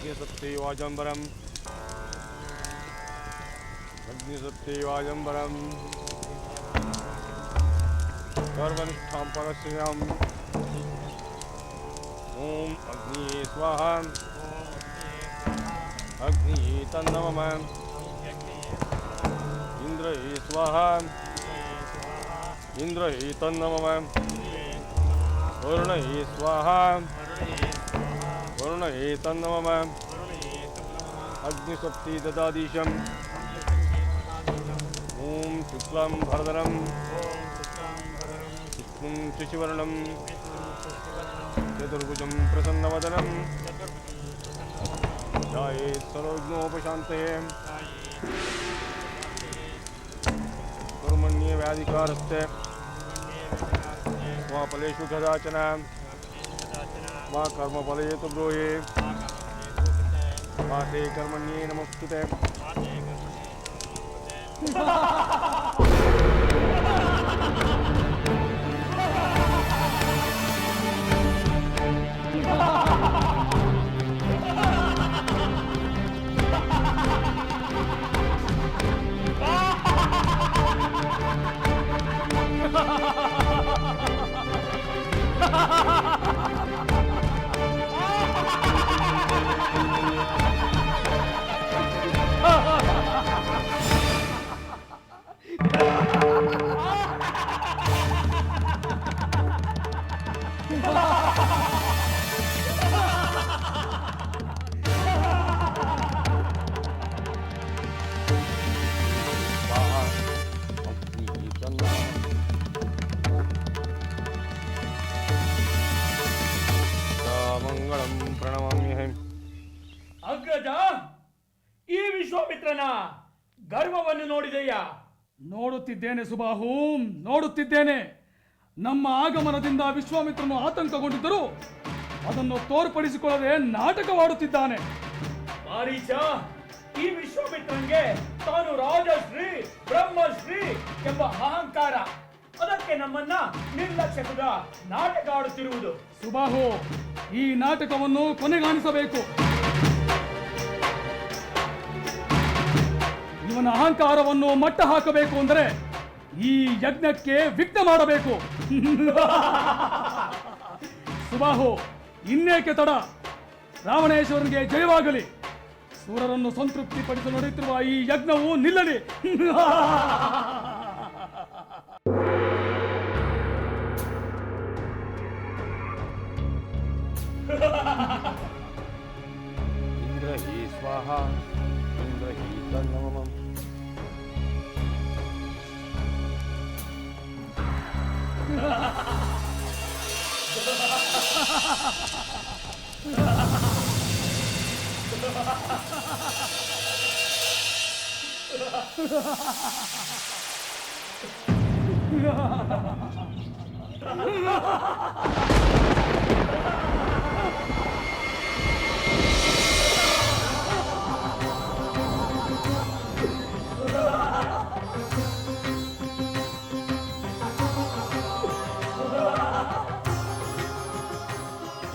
अग्निसप्तैवाजम्बरम् अग्निसप्तैवाजम्बरम् सर्वनिष्ठां परस्याम् ॐ अग्निये स्वाहा अग्निये तन्नमः इंद्रये स्वाहा इंद्रये तन्नमः वरुणये स्वाहा वरुणये तन्नमः अग्निसप्ति ददादीशम् ॐ शुक्लं भरधरं विष्णुं शशिवर्णं चतुर्भुजं प्रसन्नवदनं ध्यायेत् सर्वविघ्नोपशान्तये कर्मण्येवाधिकारस्ते स्वाफलेषु कदाचन मा कर्मफले तु ब्रूहि मा ते कर्मण्ये नमोस्तुते ಅಗ್ರಜ, ಈ ವಿಶ್ವಾಮಿತ್ರನ ಗರ್ವವನ್ನು ನೋಡಿದೆಯಾ? ನೋಡುತ್ತಿದ್ದೇನೆ ಸುಬಾಹು, ನೋಡುತ್ತಿದ್ದೇನೆ. ನಮ್ಮ ಆಗಮನದಿಂದ ವಿಶ್ವಾಮಿತ್ರನು ಆತಂಕಗೊಂಡಿದ್ದರೂ ಅದನ್ನು ತೋರ್ಪಡಿಸಿಕೊಳ್ಳದೆ ನಾಟಕವಾಡುತ್ತಿದ್ದಾನೆ. ಮಾರೀಚ, ಈ ವಿಶ್ವಾಮಿತ್ರನ್ಗೆ ತಾನು ರಾಜಶ್ರೀ ಬ್ರಹ್ಮಶ್ರೀ ಎಂಬ ಅಹಂಕಾರ. ಅದಕ್ಕೆ ನಮ್ಮನ್ನ ನಿರ್ಲಕ್ಷ್ಯದ ನಾಟಕ ಆಡುತ್ತಿರುವುದು. ಸುಬಾಹು, ಈ ನಾಟಕವನ್ನು ಕೊನೆಗಾಣಿಸಬೇಕು. ಇವನ ಅಹಂಕಾರವನ್ನು ಮಟ್ಟ ಹಾಕಬೇಕು ಅಂದರೆ ಈ ಯಜ್ಞಕ್ಕೆ ವಿಘ್ನ ಮಾಡಬೇಕು. ಸುಬಾಹು, ಇನ್ನೇಕೆ ತಡ? ರಾವಣೇಶ್ವರನಿಗೆ ಜಯವಾಗಲಿ. ಸೂರರನ್ನು ಸಂತೃಪ್ತಿಪಡಿಸಲು ನಡೆಯುತ್ತಿರುವ ಈ ಯಜ್ಞವು ನಿಲ್ಲಲಿ. इंद्रहि स्वाहा इंद्रहि तन्नमः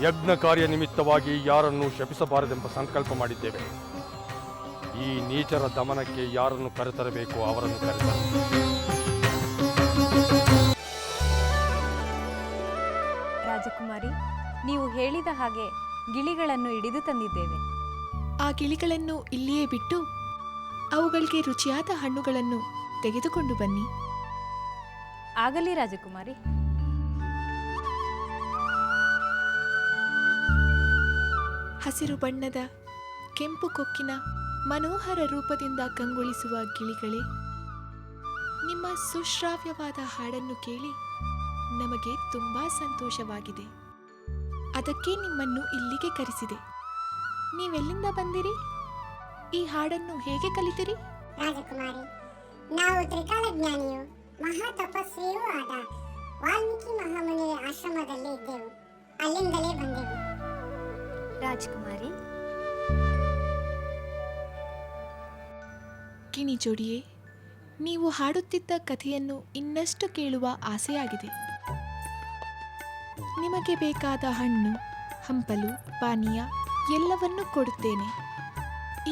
ಯಜ್ಞ ಕಾರ್ಯ ನಿಮಿತ್ತವಾಗಿ ಯಾರನ್ನು ಶಪಿಸಬಾರದೆಂಬ ಸಂಕಲ್ಪ ಮಾಡಿದ್ದೇವೆ. ಈ ನೀಚರ ದಮನಕ್ಕೆ ಯಾರನ್ನು ಕರೆತರಬೇಕು ಅವರನ್ನು ಕರೆತರು. ರಾಜಕುಮಾರಿ, ನೀವು ಹೇಳಿದ ಹಾಗೆ ಗಿಳಿಗಳನ್ನು ಹಿಡಿದು ತಂದಿದ್ದೇವೆ. ಆ ಗಿಳಿಗಳನ್ನು ಇಲ್ಲಿಯೇ ಬಿಟ್ಟು ಅವುಗಳಿಗೆ ರುಚಿಯಾದ ಹಣ್ಣುಗಳನ್ನು ತೆಗೆದುಕೊಂಡು ಬನ್ನಿ. ಆಗಲಿ ರಾಜಕುಮಾರಿ. ಹಸಿರು ಬಣ್ಣದ ಕೆಂಪು ಕೊಕ್ಕಿನ ಮನೋಹರ ರೂಪದಿಂದ ಕಂಗೊಳಿಸುವ ಗಿಳಿಗಳೇ, ನಿಮ್ಮ ಸುಶ್ರಾವ್ಯವಾದ ಹಾಡನ್ನು ಕೇಳಿ ನಮಗೆ ತುಂಬಾ ಸಂತೋಷವಾಗಿದೆ. ಅದಕ್ಕೆ ನಿಮ್ಮನ್ನು ಇಲ್ಲಿಗೆ ಕರೆಸಿದೆ. ನೀವೆಲ್ಲಿಂದ ಬಂದಿರಿ? ಈ ಹಾಡನ್ನು ಹೇಗೆ ಕಲಿತಿರಿ? ರಾಜಕುಮಾರಿ, ನಾವು ತ್ರಿಕಾಲಜ್ಞಾನಿಯು ಮಹಾ ತಪಸ್ವಿಯೂ ಆದ ವಾಲ್ಮೀಕಿ ಮಹಾಮುನಿಯ ಆಶ್ರಮದಲ್ಲೇ ಇದ್ದೆವು. ಅಲ್ಲಿಂದಲೇ ಬಂದೆವು. ರಾಜಕುಮಾರಿ, ಗಿಣಿ ಜೋಡಿಯೇ, ನೀವು ಹಾಡುತ್ತಿದ್ದ ಕಥೆಯನ್ನು ಇನ್ನಷ್ಟು ಕೇಳುವ ಆಸೆಯಾಗಿದೆ. ನಿಮಗೆ ಬೇಕಾದ ಹಣ್ಣು, ಹಂಪಲು, ಪಾನೀಯ ಎಲ್ಲವನ್ನೂ ಕೊಡುತ್ತೇನೆ.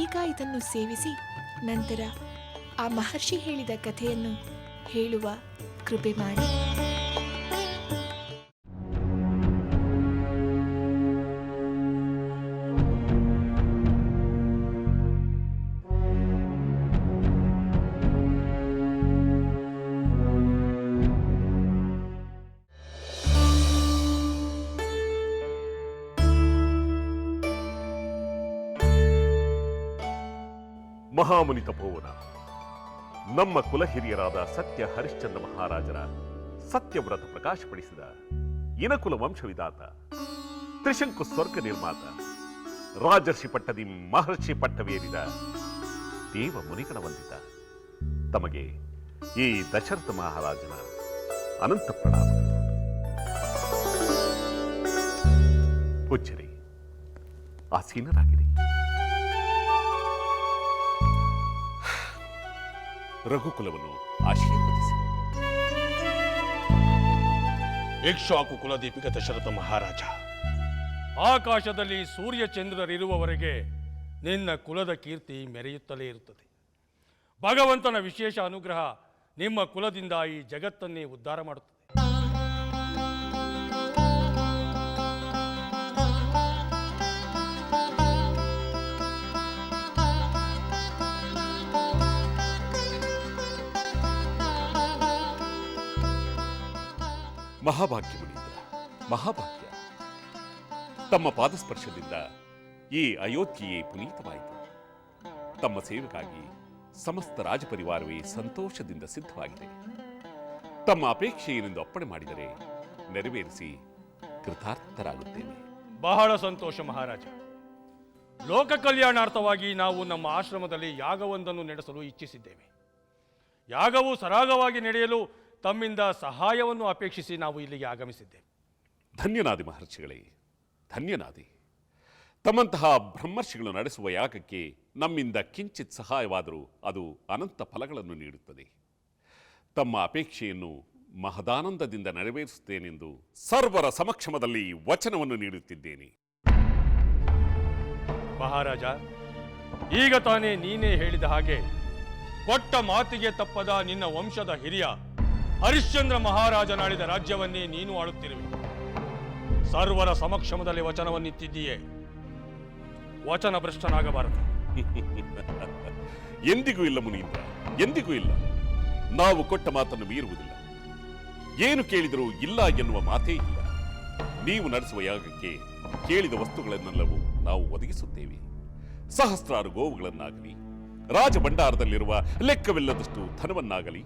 ಈಗ ಇದನ್ನು ಸೇವಿಸಿ ನಂತರ ಆ ಮಹರ್ಷಿ ಹೇಳಿದ ಕಥೆಯನ್ನು ಹೇಳುವ ಕೃಪೆ ಮಾಡಿ. ಮಹಾಮುನಿ ತಪೋವನ ನಮ್ಮ ಕುಲಹಿರಿಯರಾದ ಸತ್ಯ ಹರಿಶ್ಚಂದ್ರ ಮಹಾರಾಜರ ಸತ್ಯವ್ರತ ಪ್ರಕಾಶಪಡಿಸಿದ ಇನಕುಲ ವಂಶವಿದಾತ, ತ್ರಿಶಂಕು ಸ್ವರ್ಗ ನಿರ್ಮಾತ, ರಾಜರ್ಷಿ ಪಟ್ಟದಿ ಮಹರ್ಷಿ ಪಟ್ಟವೇರಿದ ದೇವ ಮುನಿಗಣ ವಂದಿತ ತಮಗೆ ಈ ದಶರಥ ಮಹಾರಾಜನ ಅನಂತ ಪ್ರಣಾಮಗಳು. ಪೂಜ್ಯರೇ, ಆಸೀನರಾಗಿರಿ. ರಘುಕುಲವನ್ನು ಆಶೀರ್ವದಿಸಿ. ಇಕ್ಷ್ವಾಕು ಕುಲದೀಪಿಕ ದಶರಥ ಮಹಾರಾಜ, ಆಕಾಶದಲ್ಲಿ ಸೂರ್ಯ ಚಂದ್ರರಿರುವವರೆಗೆ ನಿನ್ನ ಕುಲದ ಕೀರ್ತಿ ಮೆರೆಯುತ್ತಲೇ ಇರುತ್ತದೆ. ಭಗವಂತನ ವಿಶೇಷ ಅನುಗ್ರಹ ನಿಮ್ಮ ಕುಲದಿಂದ ಈ ಜಗತ್ತನ್ನೇ ಉದ್ಧಾರ ಮಾಡುತ್ತದೆ. ಮಹಾಭಾಗ್ಯ ಮುನೀಂದ್ರ, ಮಹಾಭಾಗ್ಯ. ತಮ್ಮ ಪಾದಸ್ಪರ್ಶದಿಂದ ಈ ಅಯೋಧ್ಯೆಯೇ ಪುನೀತವಾಯಿತು. ತಮ್ಮ ಸೇವೆಗಾಗಿ ಸಮಸ್ತ ರಾಜಪರಿವಾರವೇ ಸಂತೋಷದಿಂದ ಸಿದ್ಧವಾಗಿದೆ. ತಮ್ಮ ಅಪೇಕ್ಷೆಯೇನೆಂದು ಅಪ್ಪಣೆ ಮಾಡಿದರೆ ನೆರವೇರಿಸಿ ಕೃತಾರ್ಥರಾಗುತ್ತೇವೆ. ಬಹಳ ಸಂತೋಷ ಮಹಾರಾಜ. ಲೋಕ ಕಲ್ಯಾಣಾರ್ಥವಾಗಿ ನಾವು ನಮ್ಮ ಆಶ್ರಮದಲ್ಲಿ ಯಾಗವೊಂದನ್ನು ನಡೆಸಲು ಇಚ್ಛಿಸಿದ್ದೇವೆ. ಯಾಗವು ಸರಾಗವಾಗಿ ನಡೆಯಲು ತಮ್ಮಿಂದ ಸಹಾಯವನ್ನು ಅಪೇಕ್ಷಿಸಿ ನಾವು ಇಲ್ಲಿಗೆ ಆಗಮಿಸಿದ್ದೇವೆ. ಧನ್ಯನಾದಿ ಮಹರ್ಷಿಗಳೇ, ಧನ್ಯನಾದಿ. ತಮ್ಮಂತಹ ಬ್ರಹ್ಮರ್ಷಿಗಳು ನಡೆಸುವ ಯಾಗಕ್ಕೆ ನಮ್ಮಿಂದ ಕಿಂಚಿತ್ ಸಹಾಯವಾದರೂ ಅದು ಅನಂತ ಫಲಗಳನ್ನು ನೀಡುತ್ತದೆ. ತಮ್ಮ ಅಪೇಕ್ಷೆಯನ್ನು ಮಹದಾನಂದದಿಂದ ನೆರವೇರಿಸುತ್ತೇನೆಂದು ಸರ್ವರ ಸಮಕ್ಷಮದಲ್ಲಿ ವಚನವನ್ನು ನೀಡುತ್ತಿದ್ದೇನೆ. ಮಹಾರಾಜ, ಈಗ ತಾನೇ ನೀನೇ ಹೇಳಿದ ಹಾಗೆ ಕೊಟ್ಟ ಮಾತಿಗೆ ತಪ್ಪದ ನಿನ್ನ ವಂಶದ ಹಿರಿಯ ಹರಿಶ್ಚಂದ್ರ ಮಹಾರಾಜನಾಳಿದ ರಾಜ್ಯವನ್ನೇ ನೀನು ಆಳುತ್ತಿರುವೆ. ಸರ್ವರ ಸಮಕ್ಷಮದಲ್ಲಿ ವಚನವನ್ನಿತ್ತಿದ್ದೀಯೇ. ವಚನ ಭ್ರಷ್ಟನಾಗಬಾರದು. ಎಂದಿಗೂ ಇಲ್ಲ ಮುನೀಂದ್ರ, ಎಂದಿಗೂ ಇಲ್ಲ. ನಾವು ಕೊಟ್ಟ ಮಾತನ್ನು ಮೀರುವುದಿಲ್ಲ. ಏನು ಕೇಳಿದರೂ ಇಲ್ಲ ಎನ್ನುವ ಮಾತೇ ಇಲ್ಲ. ನೀವು ನಡೆಸುವ ಯಾಗಕ್ಕೆ ಕೇಳಿದ ವಸ್ತುಗಳನ್ನೆಲ್ಲವೂ ನಾವು ಒದಗಿಸುತ್ತೇವೆ. ಸಹಸ್ರಾರು ಗೋವುಗಳನ್ನಾಗಲಿ, ರಾಜಭಂಡಾರದಲ್ಲಿರುವ ಲೆಕ್ಕವಿಲ್ಲದಷ್ಟು ಧನವನ್ನಾಗಲಿ,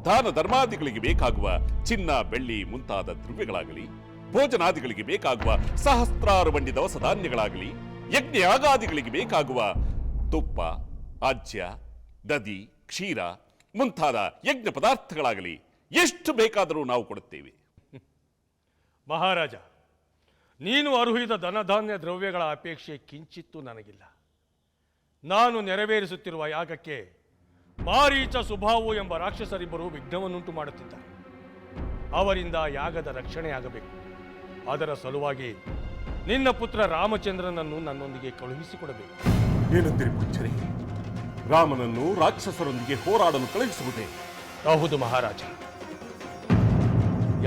ದಾನ ಧರ್ಮಾದಿಗಳಿಗೆ ಬೇಕಾಗುವ ಚಿನ್ನ ಬೆಳ್ಳಿ ಮುಂತಾದ ದ್ರವ್ಯಗಳಾಗಲಿ, ಭೋಜನಾದಿಗಳಿಗೆ ಬೇಕಾಗುವ ಸಹಸ್ರಾರು ಬಂಡಿ ದವಸ ಧಾನ್ಯಗಳಾಗಲಿ, ಯಜ್ಞ ಯಾಗಾದಿಗಳಿಗೆ ಬೇಕಾಗುವ ತುಪ್ಪ, ಆಜ್ಯ, ದದಿ, ಕ್ಷೀರ ಮುಂತಾದ ಯಜ್ಞ ಪದಾರ್ಥಗಳಾಗಲಿ ಎಷ್ಟು ಬೇಕಾದರೂ ನಾವು ಕೊಡುತ್ತೇವೆ. ಮಹಾರಾಜ, ನೀನು ಅರ್ಹಿದ ಧನಧಾನ್ಯ ದ್ರವ್ಯಗಳ ಅಪೇಕ್ಷೆ ಕಿಂಚಿತ್ತೂ ನನಗಿಲ್ಲ. ನಾನು ನೆರವೇರಿಸುತ್ತಿರುವ ಯಾಗಕ್ಕೆ ಮಾರೀಚ ಸುಭಾವು ಎಂಬ ರಾಕ್ಷಸರಿಬ್ಬರು ವಿಘ್ನವನ್ನುಂಟು ಮಾಡುತ್ತಿದ್ದಾರೆ. ಅವರಿಂದ ಯಾಗದ ರಕ್ಷಣೆಯಾಗಬೇಕು. ಅದರ ಸಲುವಾಗಿ ನಿನ್ನ ಪುತ್ರ ರಾಮಚಂದ್ರನನ್ನು ನನ್ನೊಂದಿಗೆ ಕಳುಹಿಸಿಕೊಡಬೇಕು. ಏನಂತೀರಿ ಪೂಜ್ಯರೇ? ರಾಮನನ್ನು ರಾಕ್ಷಸರೊಂದಿಗೆ ಹೋರಾಡಲು ಕಳುಹಿಸುವುದೇ? ಹೌದು ಮಹಾರಾಜ.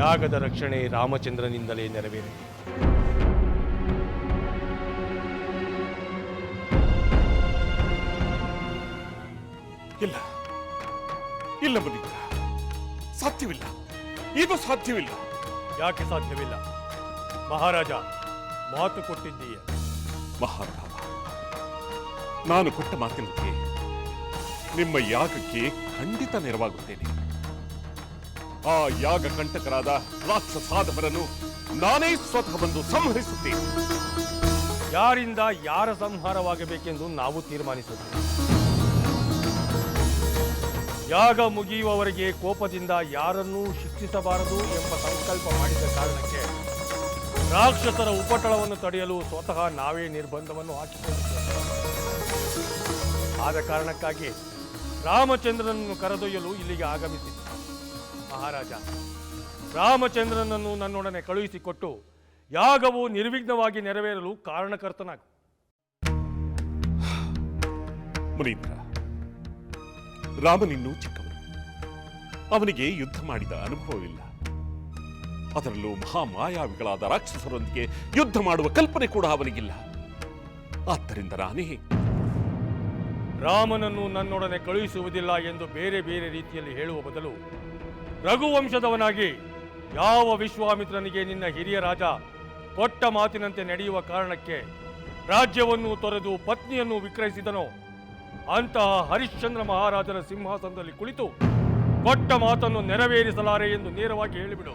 ಯಾಗದ ರಕ್ಷಣೆ ರಾಮಚಂದ್ರನಿಂದಲೇ ನೆರವೇರಿದೆ. ಇಲ್ಲ ಇಲ್ಲ ಮುನೀಂದ್ರ, ಸಾಧ್ಯವಿಲ್ಲ. ಇದು ಸಾಧ್ಯವಿಲ್ಲ. ಯಾಕೆ ಸಾಧ್ಯವಿಲ್ಲ ಮಹಾರಾಜ? ಮಾತು ಕೊಟ್ಟಿದ್ದೀಯ. ಮಹಾರಾಜ, ನಾನು ಕೊಟ್ಟ ಮಾತಿನಂತೆ ನಿಮ್ಮ ಯಾಗಕ್ಕೆ ಖಂಡಿತ ನೆರವಾಗುತ್ತೇನೆ. ಆ ಯಾಗ ಕಂಟಕರಾದ ರಾಕ್ಷಸಾಧವರನ್ನು ನಾನೇ ಸ್ವತಃ ಬಂದು ಸಂಹರಿಸುತ್ತೇನೆ. ಯಾರಿಂದ ಯಾರ ಸಂಹಾರವಾಗಬೇಕೆಂದು ನಾವು ತೀರ್ಮಾನಿಸುತ್ತೇವೆ. ಯಾಗ ಮುಗಿಯುವವರೆಗೆ ಕೋಪದಿಂದ ಯಾರನ್ನೂ ಶಿಕ್ಷಿಸಬಾರದು ಎಂಬ ಸಂಕಲ್ಪ ಮಾಡಿದ ಕಾರಣಕ್ಕೆ ರಾಕ್ಷಸರ ಉಪಟಳವನ್ನು ತಡೆಯಲು ಸ್ವತಃ ನಾವೇ ನಿರ್ಬಂಧವನ್ನು ಹಾಕಿಕೊಂಡಿದ್ದೇವೆ. ಆದ ಕಾರಣಕ್ಕಾಗಿ ರಾಮಚಂದ್ರನನ್ನು ಕರೆದೊಯ್ಯಲು ಇಲ್ಲಿಗೆ ಆಗಮಿಸಿದೆ. ಮಹಾರಾಜ, ರಾಮಚಂದ್ರನನ್ನು ನನ್ನೊಡನೆ ಕಳುಹಿಸಿಕೊಟ್ಟು ಯಾಗವು ನಿರ್ವಿಘ್ನವಾಗಿ ನೆರವೇರಲು ಕಾರಣಕರ್ತನಾಗು. ಮುನೀಂದ್ರ, ರಾಮನಿನ್ನೂ ಚಿಕ್ಕವನು. ಅವನಿಗೆ ಯುದ್ಧ ಮಾಡಿದ ಅನುಭವವಿಲ್ಲ. ಅದರಲ್ಲೂ ಮಹಾಮಾಯಾವಿಗಳಾದ ರಾಕ್ಷಸರೊಂದಿಗೆ ಯುದ್ಧ ಮಾಡುವ ಕಲ್ಪನೆ ಕೂಡ ಅವನಿಗಿಲ್ಲ. ಆದ್ದರಿಂದ ನಾನೇ ರಾಮನನ್ನು ನನ್ನೊಡನೆ ಕಳುಹಿಸುವುದಿಲ್ಲ ಎಂದು ಬೇರೆ ಬೇರೆ ರೀತಿಯಲ್ಲಿ ಹೇಳುವ ಬದಲು, ರಘುವಂಶದವನಾಗಿ ಯಾವ ವಿಶ್ವಾಮಿತ್ರನಿಗೆ ನಿನ್ನ ಹಿರಿಯ ರಾಜ ಕೊಟ್ಟ ಮಾತಿನಂತೆ ನಡೆಯುವ ಕಾರಣಕ್ಕೆ ರಾಜ್ಯವನ್ನು ತೊರೆದು ಪತ್ನಿಯನ್ನು ವಿಕ್ರಯಿಸಿದನೋ ಅಂತಹ ಹರಿಶ್ಚಂದ್ರ ಮಹಾರಾಜರ ಸಿಂಹಾಸನದಲ್ಲಿ ಕುಳಿತು ಕೊಟ್ಟ ಮಾತನ್ನು ನೆರವೇರಿಸಲಾರೆ ಎಂದು ನೇರವಾಗಿ ಹೇಳಿಬಿಡು.